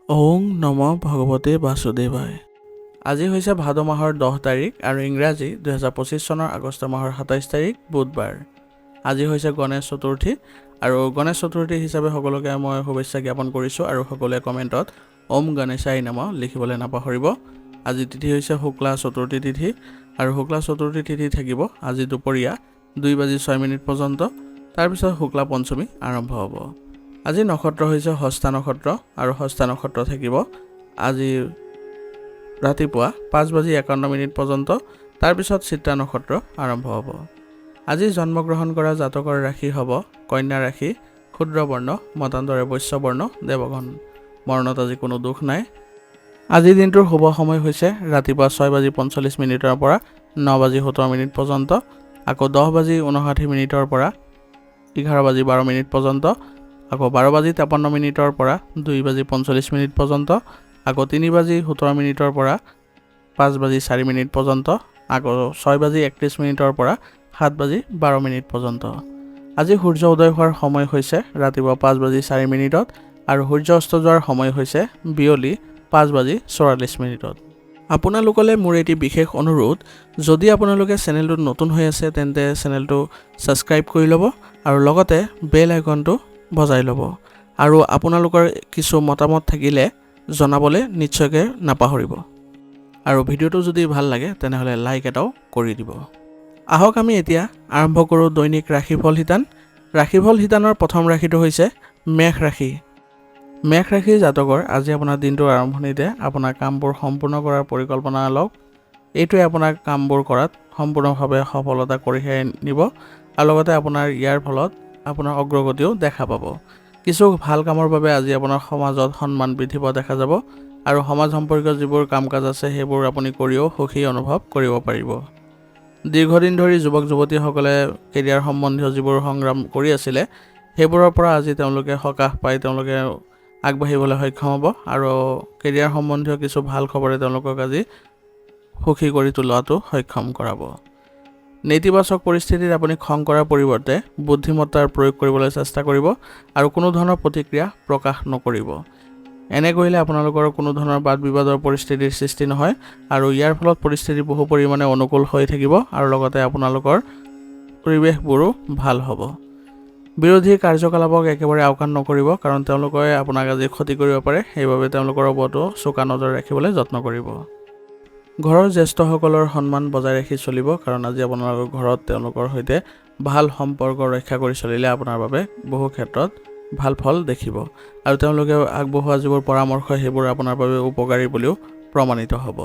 ওং নম ভগৱতে বাসুদেৱায়। আজি হৈছে ভাদ মাহৰ 10 তাৰিখ আৰু ইংৰাজী 2025 চনৰ আগষ্ট মাহৰ 27 তাৰিখ বুধবাৰ। আজি হৈছে গণেশ চতুৰ্থী আৰু গণেশ চতুৰ্থী হিচাপে সকলোকে মই শুভেচ্ছা জ্ঞাপন কৰিছোঁ আৰু সকলোৱে কমেণ্টত ওম গণেশায় নমঃ লিখিবলৈ নাপাহৰিব। আজি তিথি হৈছে শুক্লা চতুৰ্থী তিথি আৰু শুক্লা চতুৰ্থী তিথি থাকিব আজি দুপৰীয়া 2:06 পৰ্যন্ত। তাৰপিছত শুক্লা পঞ্চমী আৰম্ভ হ'ব। আজি নক্ষত্ৰ হৈছে হস্তা নক্ষত্ৰ আৰু হস্তা নক্ষত্ৰ থাকিব আজি ৰাতিপুৱা 5:51 পৰ্যন্ত। তাৰপিছত চিত্ৰা নক্ষত্ৰ আৰম্ভ হ'ব। আজি জন্মগ্ৰহণ কৰা জাতকৰ ৰাশি হ'ব কন্যা ৰাশি, ক্ষুদ্ৰ বৰ্ণ, মতান্তৰে বৈশ্য বৰ্ণ, দেৱগণ। মৰণত আজি কোনো দুখ নাই। আজিৰ দিনটোৰ শুভ সময় হৈছে ৰাতিপুৱা 6:45 পৰা 9:17 পৰ্যন্ত, আকৌ 10:59 পৰা 11:12 পৰ্যন্ত, আকৌ 12:53 পৰা 2:45 পৰ্যন্ত, আকৌ 3:17 পৰা 5:04 পৰ্যন্ত, আকৌ 6:31 পৰা 7:12 পৰ্যন্ত। আজি সূৰ্য উদয় হোৱাৰ সময় হৈছে ৰাতিপুৱা 5:04 আৰু সূৰ্য অস্ত যোৱাৰ সময় হৈছে বিয়লি 5:44। আপোনালোকলৈ মোৰ এটি বিশেষ অনুৰোধ, যদি আপোনালোকে চেনেলটোত নতুন হৈ আছে তেন্তে চেনেলটো ছাবস্ক্ৰাইব কৰি ল'ব আৰু লগতে বেল আইকনটো বজাই ল'ব আৰু আপোনালোকৰ কিছু মতামত থাকিলে জনাবলৈ নিশ্চয়কৈ নাপাহৰিব। আৰু ভিডিঅ'টো যদি ভাল লাগে তেনেহ'লে লাইক এটাও কৰি দিব। আহক আমি এতিয়া আৰম্ভ কৰোঁ দৈনিক ৰাশিফল শিতান। ৰাশিফল শিতানৰ প্ৰথম ৰাশিটো হৈছে মেষ ৰাশি। মেষ ৰাশিৰ জাতকৰ আজি আপোনাৰ দিনটোৰ আৰম্ভণিতে আপোনাৰ কামবোৰ সম্পূৰ্ণ কৰাৰ পৰিকল্পনা লওক। এইটোৱে আপোনাৰ কামবোৰ কৰাত সম্পূৰ্ণভাৱে সফলতা কঢ়িয়াই নিব আৰু লগতে আপোনাৰ ইয়াৰ ফলত আপোনাৰ অগ্ৰগতিও দেখা পাব। কিছু ভাল কামৰ বাবে আজি আপোনাৰ সমাজত সন্মান বৃদ্ধি পোৱা দেখা যাব আৰু সমাজ সম্পৰ্কীয় যিবোৰ কাম কাজ আছে সেইবোৰ আপুনি কৰিও সুখী অনুভৱ কৰিব পাৰিব। দীৰ্ঘদিন ধৰি যুৱক যুৱতীসকলে কেৰিয়াৰ সম্বন্ধীয় যিবোৰ সংগ্ৰাম কৰি আছিলে সেইবোৰৰ পৰা আজি তেওঁলোকে সকাহ পাই তেওঁলোকে আগবাঢ়িবলৈ সক্ষম হ'ব আৰু কেৰিয়াৰ সম্বন্ধীয় কিছু ভাল খবৰে তেওঁলোকক আজি সুখী কৰি তোলাটো সক্ষম কৰাব। নেতিবাচক পৰিস্থিতিত আপুনি খং কৰাৰ পৰিৱৰ্তে বুদ্ধিমত্তাৰ প্ৰয়োগ কৰিবলৈ চেষ্টা কৰিব আৰু কোনো ধৰণৰ প্ৰতিক্ৰিয়া প্ৰকাশ নকৰিব। এনে কৰিলে আপোনালোকৰ কোনো ধৰণৰ বাদ বিবাদৰ পৰিস্থিতিৰ সৃষ্টি নহয় আৰু ইয়াৰ ফলত পৰিস্থিতি বহু পৰিমাণে অনুকূল হৈ থাকিব আৰু লগতে আপোনালোকৰ পৰিৱেশবোৰো ভাল হ'ব। বিৰোধী কাৰ্যকলাপক একেবাৰে আওকাণ নকৰিব কাৰণ তেওঁলোকে আপোনাক আজি ক্ষতি কৰিব পাৰে, সেইবাবে তেওঁলোকৰ ওপৰতো চোকা নজৰ ৰাখিবলৈ যত্ন কৰিব। ঘৰৰ জ্যেষ্ঠসকলৰ সন্মান বজাই ৰাখি চলিব কাৰণ আজি আপোনালোকৰ ঘৰত তেওঁলোকৰ সৈতে ভাল সম্পৰ্ক ৰক্ষা কৰি চলিলে আপোনাৰ বাবে বহু ক্ষেত্ৰত ভাল ফল দেখিব আৰু তেওঁলোকে আগবঢ়োৱা যিবোৰ পৰামৰ্শ সেইবোৰ আপোনাৰ বাবে উপকাৰী বুলিও প্ৰমাণিত হ'ব।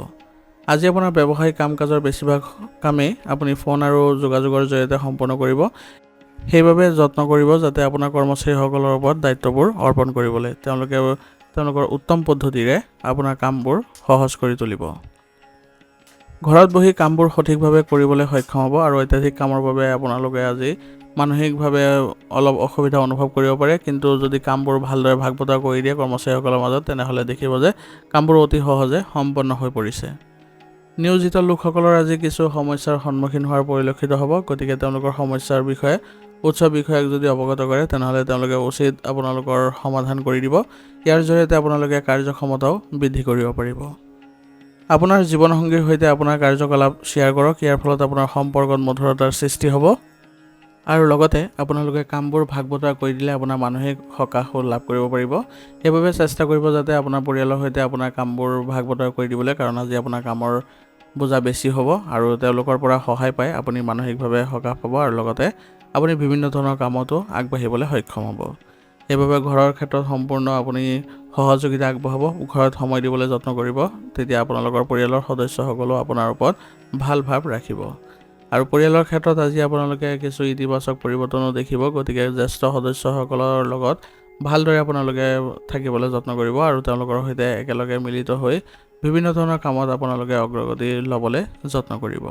আজি আপোনাৰ ব্যৱসায়িক কাম কাজৰ বেছিভাগ কামেই আপুনি ফোন আৰু যোগাযোগৰ জৰিয়তে সম্পূৰ্ণ কৰিব। সেইবাবে যত্ন কৰিব যাতে আপোনাৰ কৰ্মচাৰীসকলৰ ওপৰত দায়িত্ববোৰ অৰ্পণ কৰিবলৈ তেওঁলোকে তেওঁলোকৰ উত্তম পদ্ধতিৰে আপোনাৰ কামবোৰ সহজ কৰি তুলিব। ঘৰত বহি কামবোৰ সঠিকভাৱে কৰিবলৈ সক্ষম হ'ব আৰু অত্যাধিক কামৰ বাবে আপোনালোকে আজি মানসিকভাৱে অলপ অসুবিধা অনুভৱ কৰিব পাৰে, কিন্তু যদি কামবোৰ ভালদৰে ভাগ বতৰা কৰি দিয়ে কৰ্মচাৰীসকলৰ মাজত তেনেহ'লে দেখিব যে কামবোৰ অতি সহজে সম্পন্ন হৈ পৰিছে। নিয়োজিত লোকসকলৰ আজি কিছু সমস্যাৰ সন্মুখীন হোৱাৰ পৰিলক্ষিত হ'ব, গতিকে তেওঁলোকৰ সমস্যাৰ বিষয়ে উচ্চ বিষয়াক যদি অৱগত কৰে তেনেহ'লে তেওঁলোকে উচিত আপোনালোকৰ সমাধান কৰি দিব। ইয়াৰ জৰিয়তে আপোনালোকে কাৰ্যক্ষমতাও বৃদ্ধি কৰিব পাৰিব। আপোনাৰ জীৱনসংগীৰ সৈতে আপোনাৰ কাৰ্যকলাপ শ্বেয়াৰ কৰক, ইয়াৰ ফলত আপোনাৰ সম্পৰ্কত মধুৰতাৰ সৃষ্টি হ'ব আৰু লগতে আপোনালোকে কামবোৰ ভাগ বতৰা কৰি দিলে আপোনাৰ মানসিক সকাহো লাভ কৰিব পাৰিব। সেইবাবে চেষ্টা কৰিব যাতে আপোনাৰ পৰিয়ালৰ সৈতে আপোনাৰ কামবোৰ ভাগ বতৰা কৰি দিবলৈ, কাৰণ আজি আপোনাৰ কামৰ বোজা বেছি হ'ব আৰু তেওঁলোকৰ পৰা সহায় পাই আপুনি মানসিকভাৱে সকাহ পাব আৰু লগতে আপুনি বিভিন্ন ধৰণৰ কামতো আগবাঢ়িবলৈ সক্ষম হ'ব। সেইবাবে ঘৰৰ ক্ষেত্ৰত সম্পূৰ্ণ আপুনি সহযোগিতা আগবঢ়াব, ঘৰত সময় দিবলৈ যত্ন কৰিব, তেতিয়া আপোনালোকৰ পৰিয়ালৰ সদস্যসকলেও আপোনাৰ ওপৰত ভাল ভাৱ ৰাখিব আৰু পৰিয়ালৰ ক্ষেত্ৰত আজি আপোনালোকে কিছু ইতিবাচক পৰিৱৰ্তনো দেখিব। গতিকে জ্যেষ্ঠ সদস্যসকলৰ লগত ভালদৰে আপোনালোকে থাকিবলৈ যত্ন কৰিব আৰু তেওঁলোকৰ সৈতে একেলগে মিলিত হৈ বিভিন্ন ধৰণৰ কামত আপোনালোকে অগ্ৰগতি ল'বলৈ যত্ন কৰিব।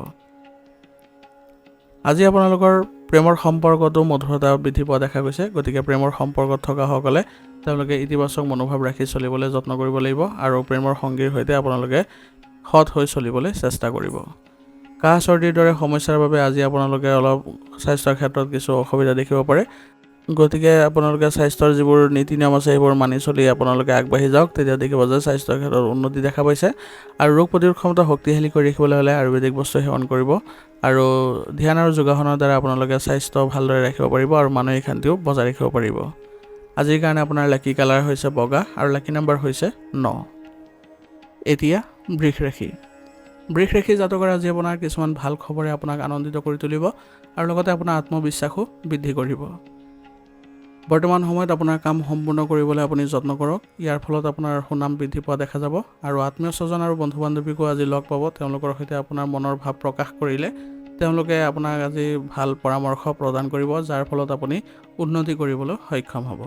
আজি আপোনালোকৰ প্ৰেমৰ সম্পৰ্কতো মধুৰতা বৃদ্ধি পোৱা দেখা গৈছে, গতিকে প্ৰেমৰ সম্পৰ্কত থকাসকলে তেওঁলোকে ইতিবাচক মনোভাৱ ৰাখি চলিবলৈ যত্ন কৰিব লাগিব আৰু প্ৰেমৰ সংগীৰ সৈতে আপোনালোকে সৎ হৈ চলিবলৈ চেষ্টা কৰিব। কাহ চৰ্দিৰ দৰে সমস্যাৰ বাবে আজি আপোনালোকে অলপ স্বাস্থ্যৰ ক্ষেত্ৰত কিছু অসুবিধা দেখিব পাৰে। গতিকে আপোনালোকে স্বাস্থ্যৰ যিবোৰ নীতি নিয়ম আছে সেইবোৰ মানি চলি আপোনালোকে আগবাঢ়ি যাওক, তেতিয়া দেখিব যে স্বাস্থ্যৰ ক্ষেত্ৰত উন্নতি দেখা পাইছে। আৰু ৰোগ প্ৰতিৰোধ ক্ষমতা শক্তিশালী কৰি ৰাখিবলৈ হ'লে আয়ুৰ্বেদিক বস্তু সেৱন কৰিব, আৰু ধ্যান আৰু যোগাসনৰ দ্বাৰা আপোনালোকে স্বাস্থ্য ভালদৰে ৰাখিব পাৰিব আৰু মানসিক শান্তিও বজাই ৰাখিব পাৰিব। আজিৰ কাৰণে আপোনাৰ লাকি কালাৰ হৈছে বগা আৰু লাকি নাম্বাৰ হৈছে 9। এতিয়া বৃষ ৰাশি। বৃষ ৰাশি জাতকৰ আজি আপোনাৰ কিছুমান ভাল খবৰে আপোনাক আনন্দিত কৰি তুলিব আৰু লগতে আপোনাৰ আত্মবিশ্বাসো বৃদ্ধি কৰিব। বৰ্তমান সময়ত আপোনাৰ কাম সম্পূৰ্ণ কৰিবলৈ আপুনি যত্ন কৰক, ইয়াৰ ফলত আপোনাৰ সুনাম বৃদ্ধি পোৱা দেখা যাব। আৰু আত্মীয় স্বজন আৰু বন্ধু বান্ধৱীকো আজি লগ পাব, তেওঁলোকৰ সৈতে আপোনাৰ মনৰ ভাৱ প্ৰকাশ কৰিলে তেওঁলোকে আপোনাক আজি ভাল পৰামৰ্শ প্ৰদান কৰিব, যাৰ ফলত আপুনি উন্নতি কৰিবলৈ সক্ষম হ'ব।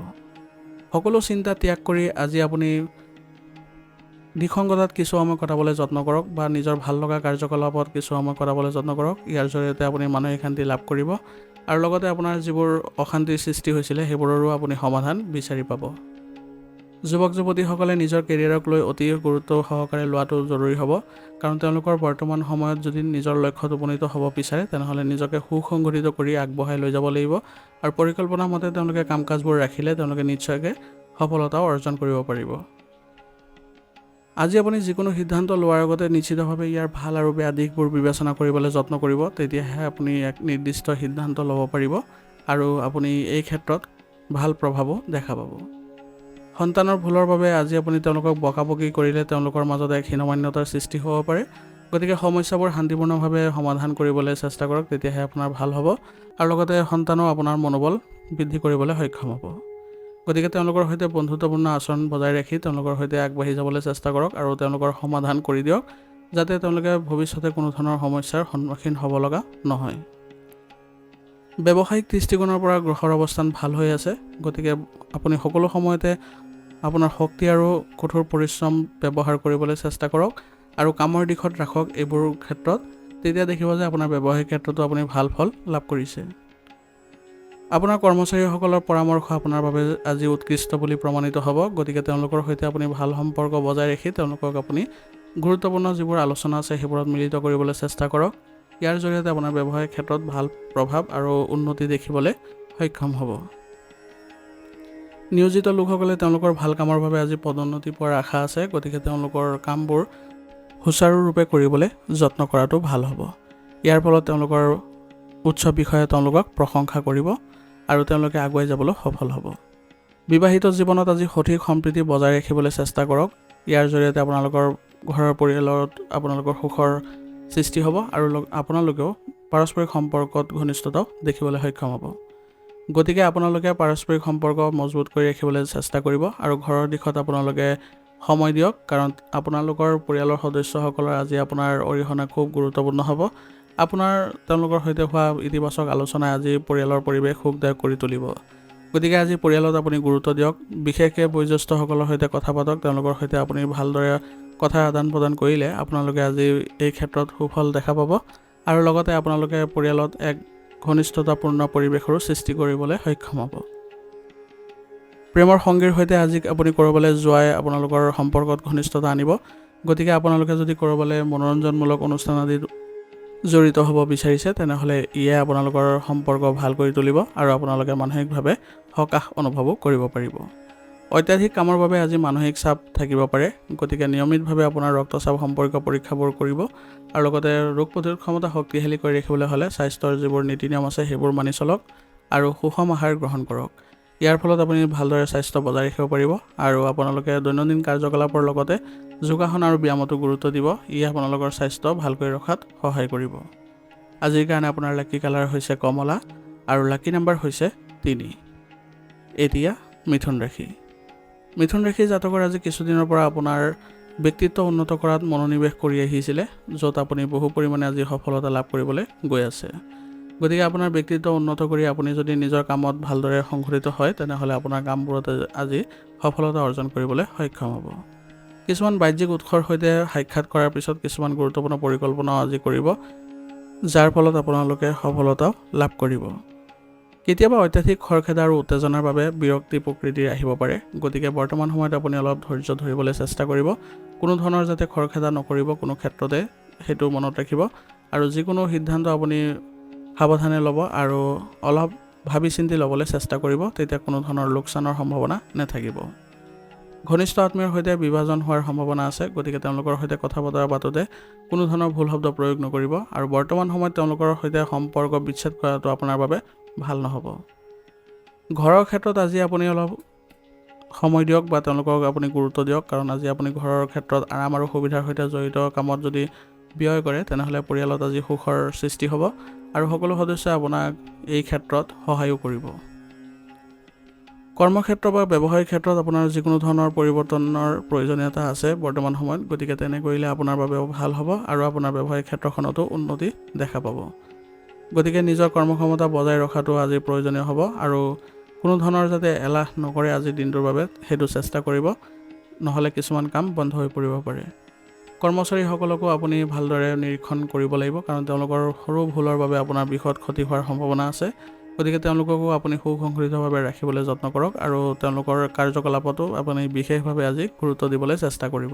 সকলো চিন্তা ত্যাগ কৰি আজি আপুনি নিসংগতাত কিছু সময় কটাবলৈ যত্ন কৰক বা নিজৰ ভাল লগা কাৰ্যকলাপত কিছু সময় কটাবলৈ যত্ন কৰক। ইয়াৰ জৰিয়তে আপুনি মানসিক শান্তি লাভ কৰিব আৰু লগতে আপোনাৰ যিবোৰ অশান্তিৰ সৃষ্টি হৈছিলে সেইবোৰৰো আপুনি সমাধান বিচাৰি পাব। যুৱক যুৱতীসকলে নিজৰ কেৰিয়াৰক লৈ অতি গুৰুত্ব সহকাৰে লোৱাটো জৰুৰী হ'ব, কাৰণ তেওঁলোকৰ বৰ্তমান সময়ত যদি নিজৰ লক্ষ্যত উপনীত হ'ব বিচাৰে তেনেহ'লে নিজকে সুসংগঠিত কৰি আগবঢ়াই লৈ যাব লাগিব আৰু পৰিকল্পনা মতে তেওঁলোকে কাম কাজবোৰ ৰাখিলে তেওঁলোকে নিশ্চয়কৈ সফলতাও অৰ্জন কৰিব পাৰিব। আজি আপুনি যিকোনো সিদ্ধান্ত লোৱাৰ আগতে নিশ্চিতভাৱে ইয়াৰ ভাল আৰু বেয়া দিশবোৰ বিবেচনা কৰিবলৈ যত্ন কৰিব, তেতিয়াহে আপুনি এক নিৰ্দিষ্ট সিদ্ধান্ত ল'ব পাৰিব আৰু আপুনি এই ক্ষেত্ৰত ভাল প্ৰভাৱো দেখা পাব। সন্তানৰ ভুলৰ বাবে আজি আপুনি তেওঁলোকক বকাবকি কৰিলে তেওঁলোকৰ মাজত এক হীনমান্যতাৰ সৃষ্টি হ'ব পাৰে। গতিকে সমস্যাবোৰ শান্তিপূৰ্ণভাৱে সমাধান কৰিবলৈ চেষ্টা কৰক, তেতিয়াহে আপোনাৰ ভাল হ'ব আৰু লগতে সন্তানো আপোনাৰ মনোবল বৃদ্ধি কৰিবলৈ সক্ষম হ'ব। গতিকে তেওঁলোকৰ সৈতে বন্ধুত্বপূৰ্ণ আচৰণ বজাই ৰাখি তেওঁলোকৰ সৈতে আগবাঢ়ি যাবলৈ চেষ্টা কৰক আৰু তেওঁলোকৰ সমাধান কৰি দিয়ক, যাতে তেওঁলোকে ভৱিষ্যতে কোনো ধৰণৰ সমস্যাৰ সন্মুখীন হ'ব লগা নহয়। ব্যৱসায়িক দৃষ্টিকোণৰ পৰা গ্ৰহৰ অৱস্থান ভাল হৈ আছে, গতিকে আপুনি সকলো সময়তে আপোনাৰ শক্তি আৰু কঠোৰ পৰিশ্ৰম ব্যৱহাৰ কৰিবলৈ চেষ্টা কৰক আৰু কামৰ দিশত ৰাখক এইবোৰ ক্ষেত্ৰত, তেতিয়া দেখিব যে আপোনাৰ ব্যৱসায়িক ক্ষেত্ৰতো আপুনি ভাল ফল লাভ কৰিছে। আপোনাৰ কৰ্মচাৰীসকলৰ পৰামৰ্শ আপোনাৰ বাবে আজি উৎকৃষ্ট বুলি প্ৰমাণিত হ'ব, গতিকে তেওঁলোকৰ সৈতে আপুনি ভাল সম্পৰ্ক বজাই ৰাখি তেওঁলোকক আপুনি গুৰুত্বপূৰ্ণ যিবোৰ আলোচনা আছে সেইবোৰত মিলিত কৰিবলৈ চেষ্টা কৰক। ইয়াৰ জৰিয়তে আপোনাৰ ব্যৱসায়িক ক্ষেত্ৰত ভাল প্ৰভাৱ আৰু উন্নতি দেখিবলৈ সক্ষম হ'ব। নিয়োজিত লোকসকলে তেওঁলোকৰ ভাল কামৰ বাবে আজি পদোন্নতি পোৱাৰ আশা আছে, গতিকে তেওঁলোকৰ কামবোৰ সুচাৰুৰূপে কৰিবলৈ যত্ন কৰাটো ভাল হ'ব। ইয়াৰ ফলত তেওঁলোকৰ উচ্চ বিষয়ে তেওঁলোকক প্ৰশংসা কৰিব আৰু তেওঁলোকে আগুৱাই যাবলৈ সফল হ'ব। বিবাহিত জীৱনত আজি সঠিক সম্প্ৰীতি বজাই ৰাখিবলৈ চেষ্টা কৰক, ইয়াৰ জৰিয়তে আপোনালোকৰ ঘৰৰ পৰিয়ালত আপোনালোকৰ সুখৰ সৃষ্টি হ'ব আৰু আপোনালোকেও পাৰস্পৰিক সম্পৰ্কত ঘনিষ্ঠতাও দেখিবলৈ সক্ষম হ'ব। গতিকে আপোনালোকে পাৰস্পৰিক সম্পৰ্ক মজবুত কৰি ৰাখিবলৈ চেষ্টা কৰিব আৰু ঘৰৰ দিশত আপোনালোকে সময় দিয়ক, কাৰণ আপোনালোকৰ পৰিয়ালৰ সদস্যসকলৰ আজি আপোনাৰ অৰিহণা খুব গুৰুত্বপূৰ্ণ হ'ব। আপোনাৰ তেওঁলোকৰ সৈতে হোৱা ইতিবাচক আলোচনাই আজি পৰিয়ালৰ পৰিৱেশ সুখদায়ক কৰি তুলিব। গতিকে আজি পৰিয়ালত আপুনি গুৰুত্ব দিয়ক, বিশেষকৈ বয়োজ্যেষ্ঠসকলৰ সৈতে কথা পাতক, তেওঁলোকৰ সৈতে আপুনি ভালদৰে কথা আদান প্ৰদান কৰিলে আপোনালোকে আজি এই ক্ষেত্ৰত সুফল দেখা পাব আৰু লগতে আপোনালোকে পৰিয়ালত এক ঘনিষ্ঠতাপূৰ্ণ পৰিৱেশৰো সৃষ্টি কৰিবলৈ সক্ষম হ'ব। প্ৰেমৰ সংগীৰ সৈতে আজি আপুনি ক'ৰবালৈ যোৱাই আপোনালোকৰ সম্পৰ্কত ঘনিষ্ঠতা আনিব, গতিকে আপোনালোকে যদি ক'ৰবালৈ মনোৰঞ্জনমূলক অনুষ্ঠান আদিত জড়িত হ'ব বিচাৰিছে তেনেহ'লে ইয়ে আপোনালোকৰ সম্পৰ্ক ভাল কৰি তুলিব আৰু আপোনালোকে মানসিকভাৱে সকাহ অনুভৱো কৰিব পাৰিব। অত্যাধিক কামৰ বাবে আজি মানসিক চাপ থাকিব পাৰে, গতিকে নিয়মিতভাৱে আপোনাৰ ৰক্তচাপ সম্পৰ্কীয় পৰীক্ষাবোৰ কৰিব আৰু লগতে ৰোগ প্ৰতিৰোধ ক্ষমতা শক্তিশালী কৰি ৰাখিবলৈ হ'লে স্বাস্থ্যৰ যিবোৰ নীতি নিয়ম আছে সেইবোৰ মানি চলক আৰু সুষম আহাৰ গ্ৰহণ কৰক। ইয়াৰ ফলত আপুনি ভালদৰে স্বাস্থ্য বজাই ৰাখিব পাৰিব আৰু আপোনালোকে দৈনন্দিন কাৰ্যকলাপৰ লগতে যোগাসন আৰু ব্যায়ামতো গুৰুত্ব দিব, ই আপোনালোকৰ স্বাস্থ্য ভালকৈ ৰখাত সহায় কৰিব। আজিৰ কাৰণে আপোনাৰ লাকি কালাৰ হৈছে কমলা আৰু লাকি নাম্বাৰ হৈছে 3। এতিয়া মিথুন ৰাশি। মিথুন ৰাশি জাতকৰ আজি কিছুদিনৰ পৰা আপোনাৰ ব্যক্তিত্ব উন্নত কৰাত মনোনিৱেশ কৰি আহিছিলে, য'ত আপুনি বহু পৰিমাণে আজি সফলতা লাভ কৰিবলৈ গৈ আছে। গতিকে আপোনাৰ ব্যক্তিত্ব উন্নত কৰি আপুনি যদি নিজৰ কামত ভালদৰে সংঘটিত হয় তেনেহ'লে আপোনাৰ কামবোৰত আজি সফলতা অৰ্জন কৰিবলৈ সক্ষম হ'ব। কিছুমান বাহ্যিক উৎসৰ সৈতে সাক্ষাৎ কৰাৰ পিছত কিছুমান গুৰুত্বপূৰ্ণ পৰিকল্পনাও আজি কৰিব, যাৰ ফলত আপোনালোকে সফলতাও লাভ কৰিব। কেতিয়াবা অত্যাধিক খৰখেদা আৰু উত্তেজনাৰ বাবে বিৰক্তি প্ৰকৃতিৰ আহিব পাৰে, গতিকে বৰ্তমান সময়ত আপুনি অলপ ধৈৰ্য ধৰিবলৈ চেষ্টা কৰিব। কোনো ধৰণৰ যাতে খৰখেদা নকৰিব কোনো ক্ষেত্ৰতে, সেইটো মনত ৰাখিব আৰু যিকোনো সিদ্ধান্ত আপুনি সাৱধানে ল'ব আৰু অলপ ভাবি চিন্তি ল'বলৈ চেষ্টা কৰিব, তেতিয়া কোনো ধৰণৰ লোকচানৰ সম্ভাৱনা নাথাকিব। ঘনিষ্ঠ আত্মীয়ৰ সৈতে বিভাজন হোৱাৰ সম্ভাৱনা আছে, গতিকে তেওঁলোকৰ সৈতে কথা বতৰা পাতোঁতে কোনো ধৰণৰ ভুল শব্দ প্ৰয়োগ নকৰিব আৰু বৰ্তমান সময়ত তেওঁলোকৰ সৈতে সম্পৰ্ক বিচ্ছেদ কৰাটো আপোনাৰ বাবে ভাল নহ'ব। ঘৰৰ ক্ষেত্ৰত আজি আপুনি অলপ সময় দিয়ক বা তেওঁলোকক আপুনি গুৰুত্ব দিয়ক, কাৰণ আজি আপুনি ঘৰৰ ক্ষেত্ৰত আৰাম আৰু সুবিধাৰ সৈতে জড়িত কামত যদি ব্যয় কৰে তেনেহ'লে পৰিয়ালত আজি সুখৰ সৃষ্টি হ'ব আৰু সকলো সদস্যই আপোনাক এই ক্ষেত্ৰত সহায়ো কৰিব। কৰ্মক্ষেত্ৰ বা ব্যৱসায়িক ক্ষেত্ৰত আপোনাৰ যিকোনো ধৰণৰ পৰিৱৰ্তনৰ প্ৰয়োজনীয়তা আছে বৰ্তমান সময়ত, গতিকে তেনে কৰিলে আপোনাৰ বাবেও ভাল হ'ব আৰু আপোনাৰ ব্যৱসায়িক ক্ষেত্ৰখনতো উন্নতি দেখা পাব। গতিকে নিজৰ কৰ্মক্ষমতা বজাই ৰখাটো আজি প্ৰয়োজনীয় হ'ব আৰু কোনো ধৰণৰ যাতে এলাহ নকৰে আজিৰ দিনটোৰ বাবে সেইটো চেষ্টা কৰিব, নহ'লে কিছুমান কাম বন্ধ হৈ পৰিব পাৰে। কৰ্মচাৰীসকলকো আপুনি ভালদৰে নিৰীক্ষণ কৰিব লাগিব, কাৰণ তেওঁলোকৰ সৰু ভুলৰ বাবে আপোনাৰ বৃহৎ ক্ষতি হোৱাৰ সম্ভাৱনা আছে। গতিকে তেওঁলোককো আপুনি সুসংগঠিতভাৱে ৰাখিবলৈ যত্ন কৰক আৰু তেওঁলোকৰ কাৰ্যকলাপতো আপুনি বিশেষভাৱে আজি গুৰুত্ব দিবলৈ চেষ্টা কৰিব।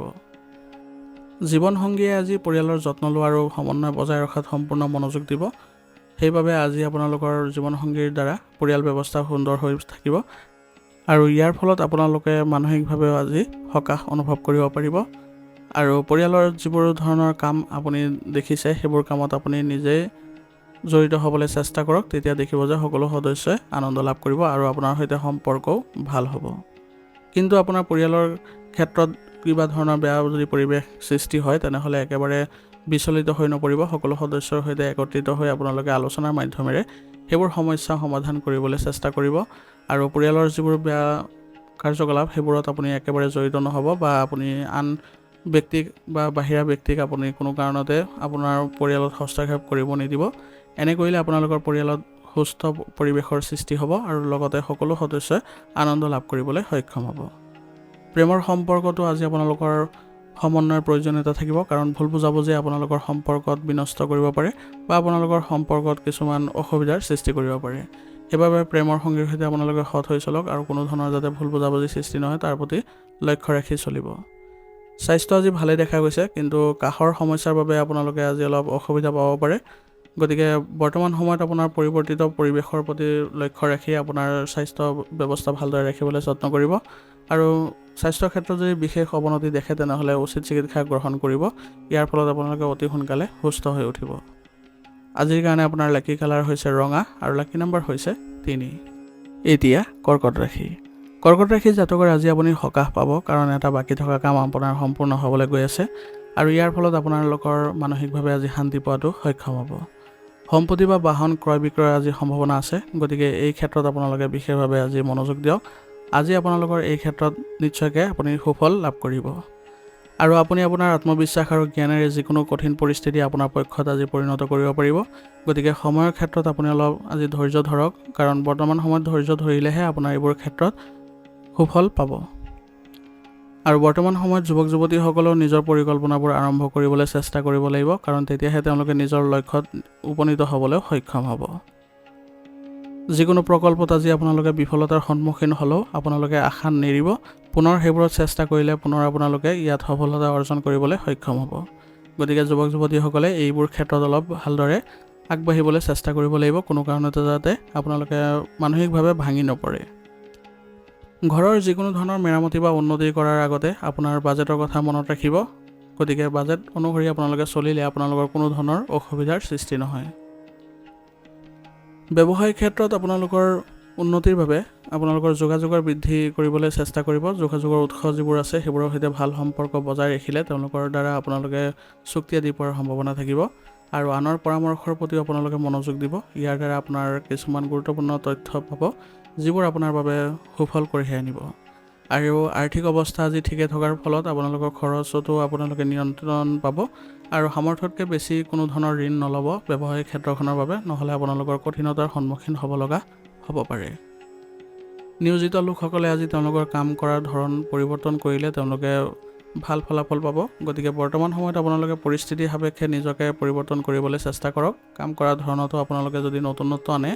জীৱনসংগীয়ে আজি পৰিয়ালৰ যত্ন লোৱা আৰু সমন্বয় বজাই ৰখাত সম্পূৰ্ণ মনোযোগ দিব। সেইবাবে আজি আপোনালোকৰ জীৱনসংগীৰ দ্বাৰা পৰিয়াল ব্যৱস্থা সুন্দৰ হৈ থাকিব আৰু ইয়াৰ ফলত আপোনালোকে মানসিকভাৱেও আজি সকাহ অনুভৱ কৰিব পাৰিব আৰু পৰিয়ালৰ যিবোৰ ধৰণৰ কাম আপুনি দেখিছে সেইবোৰ কামত আপুনি নিজেই জড়িত হ'বলৈ চেষ্টা কৰক, তেতিয়া দেখিব যে সকলো সদস্যই আনন্দ লাভ কৰিব আৰু আপোনাৰ সৈতে সম্পৰ্কও ভাল হ'ব। কিন্তু আপোনাৰ পৰিয়ালৰ ক্ষেত্ৰত কিবা ধৰণৰ বেয়া যদি পৰিৱেশ সৃষ্টি হয় তেনেহ'লে একেবাৰে বিচলিত হৈ নপৰিব। সকলো সদস্যৰ সৈতে একত্ৰিত হৈ আপোনালোকে আলোচনাৰ মাধ্যমেৰে সেইবোৰ সমস্যা সমাধান কৰিবলৈ চেষ্টা কৰিব আৰু পৰিয়ালৰ যিবোৰ বেয়া কাৰ্যকলাপ সেইবোৰত আপুনি একেবাৰে জড়িত নহ'ব বা আপুনি আন ব্যক্তিক বা বাহিৰা ব্যক্তিক আপুনি কোনো কাৰণতে আপোনাৰ পৰিয়ালত হস্তক্ষেপ কৰিব নিদিব। এনে কৰিলে আপোনালোকৰ পৰিয়ালত সুস্থ পৰিৱেশৰ সৃষ্টি হ'ব আৰু লগতে সকলো সদস্যই আনন্দ লাভ কৰিবলৈ সক্ষম হ'ব। প্ৰেমৰ সম্পৰ্কটো আজি আপোনালোকৰ সমন্বয়ৰ প্ৰয়োজনীয়তা থাকিব, কাৰণ ভুল বুজাবুজি আপোনালোকৰ সম্পৰ্কত বিনষ্ট কৰিব পাৰে বা আপোনালোকৰ সম্পৰ্কত কিছুমান অসুবিধাৰ সৃষ্টি কৰিব পাৰে। সেইবাবে প্ৰেমৰ সংগীৰ সৈতে আপোনালোকে সৎ হৈ চলক আৰু কোনো ধৰণৰ যাতে ভুল বুজাবুজি সৃষ্টি নহয় তাৰ প্ৰতি লক্ষ্য ৰাখি চলিব। স্বাস্থ্য আজি ভালেই দেখা গৈছে, কিন্তু কাহৰ সমস্যাৰ বাবে আপোনালোকে আজি অলপ অসুবিধা পাব পাৰে। গতিকে বৰ্তমান সময়ত আপোনাৰ পৰিৱৰ্তিত পৰিৱেশৰ প্ৰতি লক্ষ্য ৰাখি আপোনাৰ স্বাস্থ্য ব্যৱস্থা ভালদৰে ৰাখিবলৈ যত্ন কৰিব আৰু স্বাস্থ্যৰ ক্ষেত্ৰত যদি বিশেষ অৱনতি দেখে তেনেহ'লে উচিত চিকিৎসা গ্ৰহণ কৰিব। ইয়াৰ ফলত আপোনালোকে অতি সোনকালে সুস্থ হৈ উঠিব। আজিৰ কাৰণে আপোনাৰ লাকি কালাৰ হৈছে ৰঙা আৰু লাকি নম্বৰ হৈছে 3। এতিয়া কৰ্কট ৰাশি। কৰ্কট ৰাশি জাতকৰ আজি আপুনি সকাহ পাব, কাৰণ এটা বাকী থকা কাম আপোনাৰ সম্পূৰ্ণ হ'বলৈ গৈ আছে আৰু ইয়াৰ ফলত আপোনালোকৰ মানসিকভাৱে আজি শান্তি পোৱাটো সক্ষম হ'ব। সম্পত্তি বা বাহন ক্ৰয় বিক্ৰয়ৰ আজি সম্ভাৱনা আছে, গতিকে এই ক্ষেত্ৰত আপোনালোকে বিশেষভাৱে আজি মনোযোগ দিয়ক। আজি আপোনালোকৰ এই ক্ষেত্ৰত নিশ্চয়কৈ আপুনি সুফল লাভ কৰিব আৰু আপুনি আপোনাৰ আত্মবিশ্বাস আৰু জ্ঞানেৰে যিকোনো কঠিন পৰিস্থিতি আপোনাৰ পক্ষত আজি পৰিণত কৰিব পাৰিব। গতিকে সময়ৰ ক্ষেত্ৰত আপুনি অলপ আজি ধৈৰ্য ধৰক, কাৰণ বৰ্তমান সময়ত ধৈৰ্য ধৰিলেহে আপোনাৰ এইবোৰ ক্ষেত্ৰত সুফল পাব। আৰু বৰ্তমান সময়ত যুৱক যুৱতীসকলেও নিজৰ পৰিকল্পনাবোৰ আৰম্ভ কৰিবলৈ চেষ্টা কৰিব লাগিব, কাৰণ তেতিয়াহে তেওঁলোকে নিজৰ লক্ষ্যত উপনীত হ'বলৈ সক্ষম হ'ব। যিকোনো প্ৰকল্পত আজি আপোনালোকে বিফলতাৰ সন্মুখীন হ'লেও আপোনালোকে আশা নেৰিব। পুনৰ সেইবোৰত চেষ্টা কৰিলে পুনৰ আপোনালোকে ইয়াত সফলতা অৰ্জন কৰিবলৈ সক্ষম হ'ব। গতিকে যুৱক যুৱতীসকলে এইবোৰ ক্ষেত্ৰত অলপ ভালদৰে আগবাঢ়িবলৈ চেষ্টা কৰিব লাগিব, কোনো কাৰণতে যাতে আপোনালোকে মানসিকভাৱে ভাঙি নপৰে। ঘৰৰ যিকোনো ধৰণৰ মেৰামতি বা উন্নতি কৰাৰ আগতে আপোনাৰ বাজেটৰ কথা মনত ৰাখিব। গতিকে বাজেট অনুসৰি আপোনালোকে চলিলে আপোনালোকৰ কোনো ধৰণৰ অসুবিধাৰ সৃষ্টি নহয়। ব্যৱসায়িক ক্ষেত্ৰত আপোনালোকৰ উন্নতিৰ বাবে আপোনালোকৰ যোগাযোগৰ বৃদ্ধি কৰিবলৈ চেষ্টা কৰিব। যোগাযোগৰ উৎস যিবোৰ আছে সেইবোৰৰ সৈতে ভাল সম্পৰ্ক বজাই ৰাখিলে তেওঁলোকৰ দ্বাৰা আপোনালোকে চুক্তি আদি পোৱাৰ সম্ভাৱনা থাকিব আৰু আনৰ পৰামৰ্শৰ প্ৰতিও আপোনালোকে মনোযোগ দিব। ইয়াৰ দ্বাৰা আপোনাৰ কিছুমান গুৰুত্বপূৰ্ণ তথ্য পাব যিবোৰ আপোনাৰ বাবে সুফল কঢ়িয়াই আনিব। আৰু আৰ্থিক অৱস্থা আজি ঠিকে থকাৰ ফলত আপোনালোকৰ খৰচতো আপোনালোকে নিয়ন্ত্ৰণ পাব আৰু সামৰ্থ্যতকৈ বেছি কোনো ধৰণৰ ঋণ নল'ব ব্যৱসায়িক ক্ষেত্ৰখনৰ বাবে, নহ'লে আপোনালোকৰ কঠিনতাৰ সন্মুখীন হ'ব পাৰে। নিয়োজিত লোকসকলে আজি তেওঁলোকৰ কাম কৰাৰ ধৰণ পৰিৱৰ্তন কৰিলে তেওঁলোকে ভাল ফলাফল পাব। গতিকে বৰ্তমান সময়ত আপোনালোকে পৰিস্থিতি সাপেক্ষে নিজকে পৰিৱৰ্তন কৰিবলৈ চেষ্টা কৰক। কাম কৰাৰ ধৰণতো আপোনালোকে যদি নতুনত্ব আনে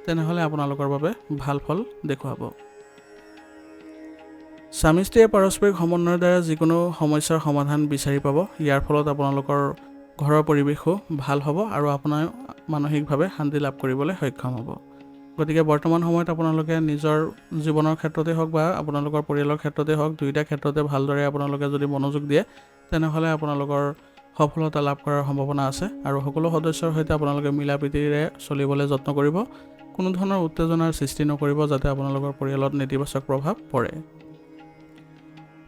তেনেহ'লে আপোনালোকৰ বাবে ভাল ফল দেখুৱাব। স্বামী স্ত্ৰীয়ে পাৰস্পৰিক সমন্বয়ৰ দ্বাৰা যিকোনো সমস্যাৰ সমাধান বিচাৰি পাব। ইয়াৰ ফলত আপোনালোকৰ ঘৰৰ পৰিৱেশো ভাল হ'ব আৰু আপোনাৰ মানসিকভাৱে শান্তি লাভ কৰিবলৈ সক্ষম হ'ব। গতিকে বৰ্তমান সময়ত আপোনালোকে নিজৰ জীৱনৰ ক্ষেত্ৰতে হওক বা আপোনালোকৰ পৰিয়ালৰ ক্ষেত্ৰতে হওক দুয়োটা ক্ষেত্ৰতে ভালদৰে আপোনালোকে যদি মনোযোগ দিয়ে তেনেহ'লে আপোনালোকৰ সফলতা লাভ কৰাৰ সম্ভাৱনা আছে আৰু সকলো সদস্যৰ সৈতে আপোনালোকে মিলা প্ৰীতিৰে চলিবলৈ যত্ন কৰিব। কোনো ধৰণৰ উত্তেজনাৰ সৃষ্টি নকৰিব যাতে আপোনালোকৰ পৰিয়ালত নেতিবাচক প্ৰভাৱ পৰে।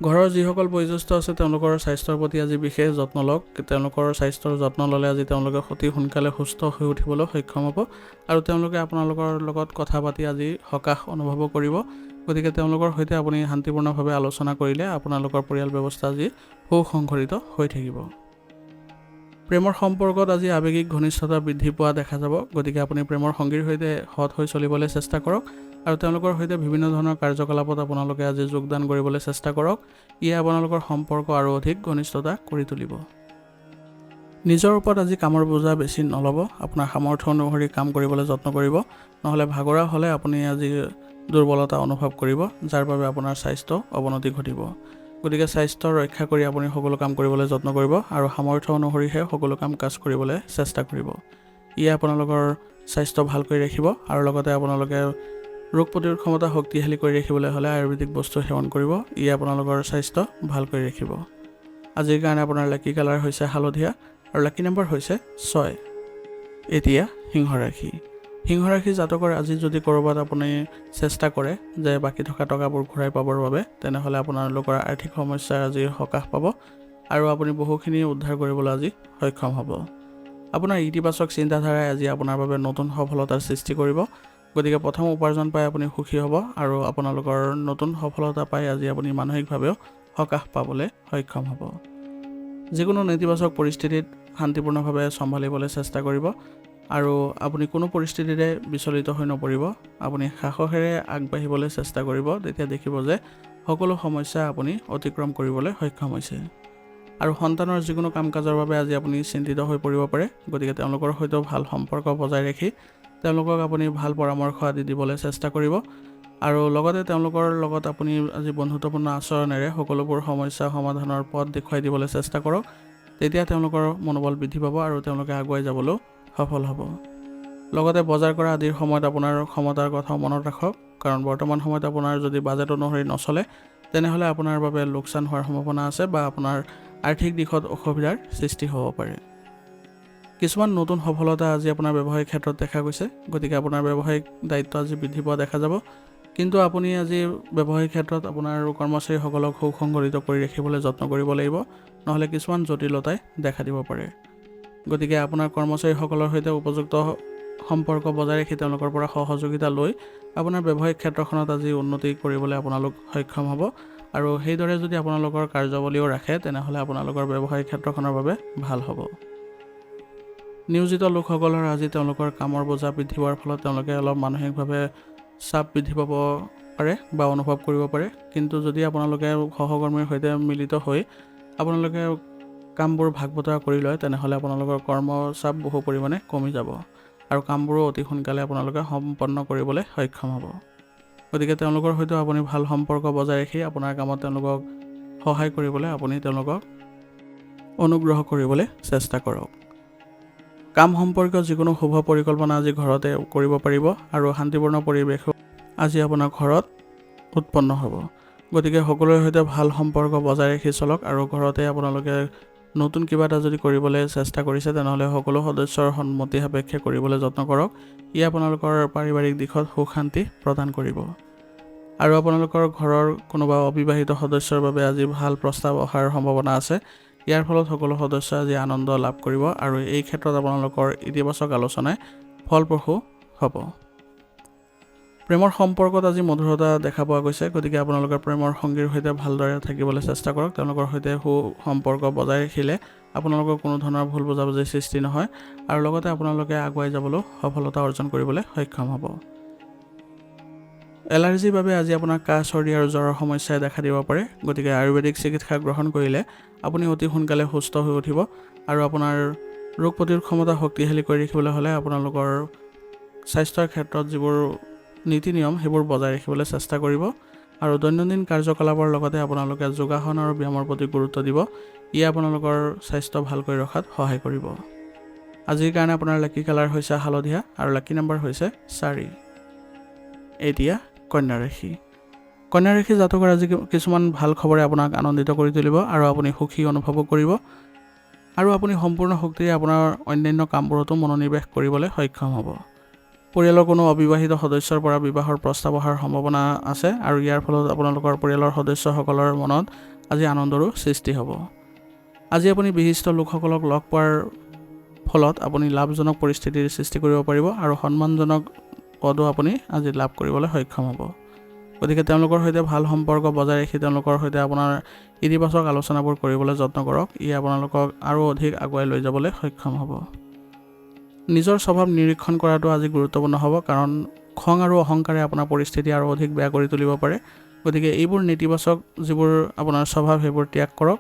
ঘৰৰ যিসকল বয়োজ্যেষ্ঠ আছে তেওঁলোকৰ স্বাস্থ্যৰ প্ৰতি আজি বিশেষ যত্ন লওক। তেওঁলোকৰ স্বাস্থ্যৰ যত্ন ল'লে আজি তেওঁলোকে অতি সোনকালে সুস্থ হৈ উঠিবলৈ সক্ষম হ'ব আৰু তেওঁলোকে আপোনালোকৰ লগত কথা পাতি আজি সকাহ অনুভৱ কৰিব। গতিকে তেওঁলোকৰ সৈতে আপুনি শান্তিপূৰ্ণভাৱে আলোচনা কৰিলে আপোনালোকৰ পৰিয়াল ব্যৱস্থা আজি সুসংগঠিত হৈ থাকিব। প্ৰেমৰ সম্পৰ্কত আজি আৱেগিক ঘনিষ্ঠতা বৃদ্ধি পোৱা দেখা যাব। গতিকে আপুনি প্ৰেমৰ সংগীৰ সৈতে সৎ হৈ চলিবলৈ চেষ্টা কৰক আৰু তেওঁলোকৰ সৈতে বিভিন্ন ধৰণৰ কাৰ্যকলাপত আপোনালোকে আজি যোগদান কৰিবলৈ চেষ্টা কৰক। ইয়ে আপোনালোকৰ সম্পৰ্ক আৰু অধিক ঘনিষ্ঠতা কৰি তুলিব। নিজৰ ওপৰত আজি কামৰ বোজা বেছি নল'ব। আপোনাৰ সামৰ্থ্য অনুসৰি কাম কৰিবলৈ যত্ন কৰিব, নহ'লে ভাগৰা হ'লে আপুনি আজি দুৰ্বলতা অনুভৱ কৰিব, যাৰ বাবে আপোনাৰ স্বাস্থ্য অৱনতি ঘটিব। গতিকে স্বাস্থ্য ৰক্ষা কৰি আপুনি সকলো কাম কৰিবলৈ যত্ন কৰিব আৰু সামৰ্থ্য অনুসৰিহে সকলো কাম কাজ কৰিবলৈ চেষ্টা কৰিব। ইয়ে আপোনালোকৰ স্বাস্থ্য ভাল কৰি ৰাখিব আৰু লগতে আপোনালোকে ৰোগ প্ৰতিৰোধ ক্ষমতা শক্তিশালী কৰি ৰাখিবলৈ হ'লে আয়ুৰ্বেদিক বস্তু সেৱন কৰিব। ইয়ে আপোনালোকৰ স্বাস্থ্য ভাল কৰি ৰাখিব। আজিৰ কাৰণে আপোনাৰ লাকি কালাৰ হৈছে হালধীয়া আৰু লাকি নম্বৰ হৈছে 6। এতিয়া সিংহ ৰাশি। সিংহ ৰাশি জাতকৰ আজি যদি ক'ৰবাত আপুনি চেষ্টা কৰে যে বাকী থকা টকাবোৰ ঘূৰাই পাবৰ বাবে, তেনেহ'লে আপোনালোকৰ আৰ্থিক সমস্যাৰ আজি সকাহ পাব আৰু আপুনি বহুখিনি উদ্ধাৰ কৰিবলৈ আজি সক্ষম হ'ব। আপোনাৰ ইতিবাচক চিন্তাধাৰাই আজি আপোনাৰ বাবে নতুন সফলতাৰ সৃষ্টি কৰিব। গতিকে প্ৰথম উপাৰ্জন পাই আপুনি সুখী হ'ব আৰু আপোনালোকৰ নতুন সফলতা পাই আজি আপুনি মানসিকভাৱেও সকাহ পাবলৈ সক্ষম হ'ব। যিকোনো নেতিবাচক পৰিস্থিতিত শান্তিপূৰ্ণভাৱে চম্ভালিবলৈ চেষ্টা কৰিব আৰু আপুনি কোনো পৰিস্থিতিৰে বিচলিত হৈ নপৰিব। আপুনি সাহসেৰে আগবাঢ়িবলৈ চেষ্টা কৰিব, তেতিয়া দেখিব যে সকলো সমস্যা আপুনি অতিক্ৰম কৰিবলৈ সক্ষম হৈছে। আৰু সন্তানৰ যিকোনো কাম কাজৰ বাবে আজি আপুনি চিন্তিত হৈ পৰিব পাৰে। গতিকে তেওঁলোকৰ সৈতেও ভাল সম্পৰ্ক বজাই ৰাখি তেওঁলোকক আপুনি ভাল পৰামৰ্শ আদি দিবলৈ চেষ্টা কৰিব আৰু লগতে তেওঁলোকৰ লগত আপুনি আজি বন্ধুত্বপূৰ্ণ আচৰণেৰে সকলোবোৰ সমস্যা সমাধানৰ পথ দেখুৱাই দিবলৈ চেষ্টা কৰক। তেতিয়া তেওঁলোকৰ মনোবল বৃদ্ধি পাব আৰু তেওঁলোকে আগুৱাই যাবলৈও সফল হ'ব। লগতে বজাৰ কৰা আদিৰ সময়ত আপোনাৰ ক্ষমতাৰ কথাও মনত ৰাখক, কাৰণ বৰ্তমান সময়ত আপোনাৰ যদি বাজেট অনুসৰি নচলে তেনেহ'লে আপোনাৰ বাবে লোকচান হোৱাৰ সম্ভাৱনা আছে বা আপোনাৰ আৰ্থিক দিশত অসুবিধাৰ সৃষ্টি হ'ব পাৰে। কিছুমান নতুন সফলতা আজি আপোনাৰ ব্যৱসায়িক ক্ষেত্ৰত দেখা গৈছে। গতিকে আপোনাৰ ব্যৱসায়িক দায়িত্ব আজি বৃদ্ধি পোৱা দেখা যাব। কিন্তু আপুনি আজি ব্যৱসায়িক ক্ষেত্ৰত আপোনাৰ কৰ্মচাৰীসকলক সুসংগঠিত কৰি ৰাখিবলৈ যত্ন কৰিব লাগিব, নহ'লে কিছুমান জটিলতাই দেখা দিব পাৰে। গতিকে আপোনাৰ কৰ্মচাৰীসকলৰ সৈতে উপযুক্ত সম্পৰ্ক বজাই ৰাখি তেওঁলোকৰ পৰা সহযোগিতা লৈ আপোনাৰ ব্যৱসায়িক ক্ষেত্ৰখনত আজি উন্নতি কৰিবলৈ আপোনালোক সক্ষম হ'ব আৰু সেইদৰে যদি আপোনালোকৰ কাৰ্যাৱলীও ৰাখে তেনেহ'লে আপোনালোকৰ ব্যৱসায়িক ক্ষেত্ৰখনৰ বাবে ভাল হ'ব। নিয়োজিত লোকসকলৰ আজি তেওঁলোকৰ কামৰ বোজা বৃদ্ধি হোৱাৰ ফলত তেওঁলোকে অলপ মানসিকভাৱে চাপ বৃদ্ধি পাব পাৰে বা অনুভৱ কৰিব পাৰে। কিন্তু যদি আপোনালোকে সহকৰ্মীৰ সৈতে মিলিত হৈ আপোনালোকে কামবোৰ ভাগ বতৰা কৰি লয় তেনেহ'লে আপোনালোকৰ কৰ্মচাপ বহু পৰিমাণে কমি যাব আৰু কামবোৰো অতি সোনকালে আপোনালোকে সম্পন্ন কৰিবলৈ সক্ষম হ'ব। গতিকে তেওঁলোকৰ সৈতে আপুনি ভাল সম্পৰ্ক বজাই ৰাখি আপোনাৰ কামত তেওঁলোকক সহায় কৰিবলৈ আপুনি তেওঁলোকক অনুগ্ৰহ কৰিবলৈ চেষ্টা কৰক। কাম সম্পৰ্কীয় যিকোনো শুভ পৰিকল্পনা আজি ঘৰতে কৰিব পাৰিব আৰু শান্তিপূৰ্ণ পৰিৱেশ আজি আপোনাৰ ঘৰত উৎপন্ন হ'ব। গতিকে সকলোৰে সৈতে ভাল সম্পৰ্ক বজাই ৰাখি চলক আৰু ঘৰতে আপোনালোকে নতুন কিবা এটা যদি কৰিবলৈ চেষ্টা কৰিছে তেনেহ'লে সকলো সদস্যৰ সন্মতি সাপেক্ষে কৰিবলৈ যত্ন কৰক। ই আপোনালোকৰ পাৰিবাৰিক দিশত সুখ শান্তি প্ৰদান কৰিব আৰু আপোনালোকৰ ঘৰৰ কোনোবা অবিবাহিত সদস্যৰ বাবে আজি ভাল প্ৰস্তাৱ অহাৰ সম্ভাৱনা আছে। ইয়াৰ ফলত সকলো সদস্যই আজি আনন্দ লাভ কৰিব আৰু এই ক্ষেত্ৰত আপোনালোকৰ ইতিবাচক আলোচনাই ফলপ্ৰসূ হ'ব। প্ৰেমৰ সম্পৰ্কত আজি মধুৰতা দেখা পোৱা গৈছে। গতিকে আপোনালোকৰ প্ৰেমৰ সংগীৰ সৈতে ভালদৰে থাকিবলৈ চেষ্টা কৰক। তেওঁলোকৰ সৈতে সম্পৰ্ক বজাই ৰাখিলে আপোনালোকৰ কোনো ধৰণৰ ভুল বুজাবুজিৰ সৃষ্টি নহয় আৰু লগতে আপোনালোকে আগুৱাই যাবলৈ সফলতা অৰ্জন কৰিবলৈ সক্ষম হ'ব। এলাৰ্জিৰ বাবে আজি আপোনাৰ কাহ চৰ্দি আৰু জ্বৰৰ সমস্যাই দেখা দিব পাৰে। গতিকে আয়ুৰ্বেদিক চিকিৎসা গ্ৰহণ কৰিলে আপুনি অতি সোনকালে সুস্থ হৈ উঠিব আৰু আপোনাৰ ৰোগ প্ৰতিৰোধ ক্ষমতা শক্তিশালী কৰি ৰাখিবলৈ হ'লে আপোনালোকৰ স্বাস্থ্যৰ ক্ষেত্ৰত যিবোৰ নীতি নিয়ম সেইবোৰ বজাই ৰাখিবলৈ চেষ্টা কৰিব আৰু দৈনন্দিন কাৰ্যকলাপৰ লগতে আপোনালোকে যোগাসন আৰু ব্যায়ামৰ প্ৰতি গুৰুত্ব দিব। ই আপোনালোকৰ স্বাস্থ্য ভালকৈ ৰখাত সহায় কৰিব। আজিৰ কাৰণে আপোনাৰ লাকি কালাৰ হৈছে হালধীয়া আৰু লাকি নম্বৰ হৈছে 4। এতিয়া কন্যা ৰাশি। কন্যা ৰাশি জাতকৰ আজি কিছুমান ভাল খবৰে আপোনাক আনন্দিত কৰি তুলিব আৰু আপুনি সুখী অনুভৱ কৰিব আৰু আপুনি সম্পূৰ্ণ শক্তিৰে আপোনাৰ অন্যান্য কামবোৰতো মনোনিৱেশ কৰিবলৈ সক্ষম হ'ব। পৰিয়ালৰ কোনো অবিবাহিত সদস্যৰ পৰা বিবাহৰ প্ৰস্তাৱ অহাৰ সম্ভাৱনা আছে আৰু ইয়াৰ ফলত আপোনালোকৰ পৰিয়ালৰ সদস্যসকলৰ মনত আজি আনন্দৰো সৃষ্টি হ'ব। আজি আপুনি বিশিষ্ট লোকসকলক লগ পোৱাৰ ফলত আপুনি লাভজনক পৰিস্থিতিৰ সৃষ্টি কৰিব পাৰিব আৰু সন্মানজনক পদো আপুনি আজি লাভ কৰিবলৈ সক্ষম হ'ব। গতিকে তেওঁলোকৰ সৈতে ভাল সম্পৰ্ক বজাই ৰাখি তেওঁলোকৰ সৈতে আপোনাৰ ইতিবাচক আলোচনাবোৰ কৰিবলৈ যত্ন কৰক। ই আপোনালোকক আৰু অধিক আগুৱাই লৈ যাবলৈ সক্ষম হ'ব। নিজৰ স্বভাৱ নিৰীক্ষণ কৰাটো আজি গুৰুত্বপূৰ্ণ হ'ব, কাৰণ খং আৰু অহংকাৰে আপোনাৰ পৰিস্থিতি আৰু অধিক বেয়া কৰি তুলিব পাৰে। গতিকে এইবোৰ নেতিবাচক যিবোৰ আপোনাৰ স্বভাৱ সেইবোৰ ত্যাগ কৰক,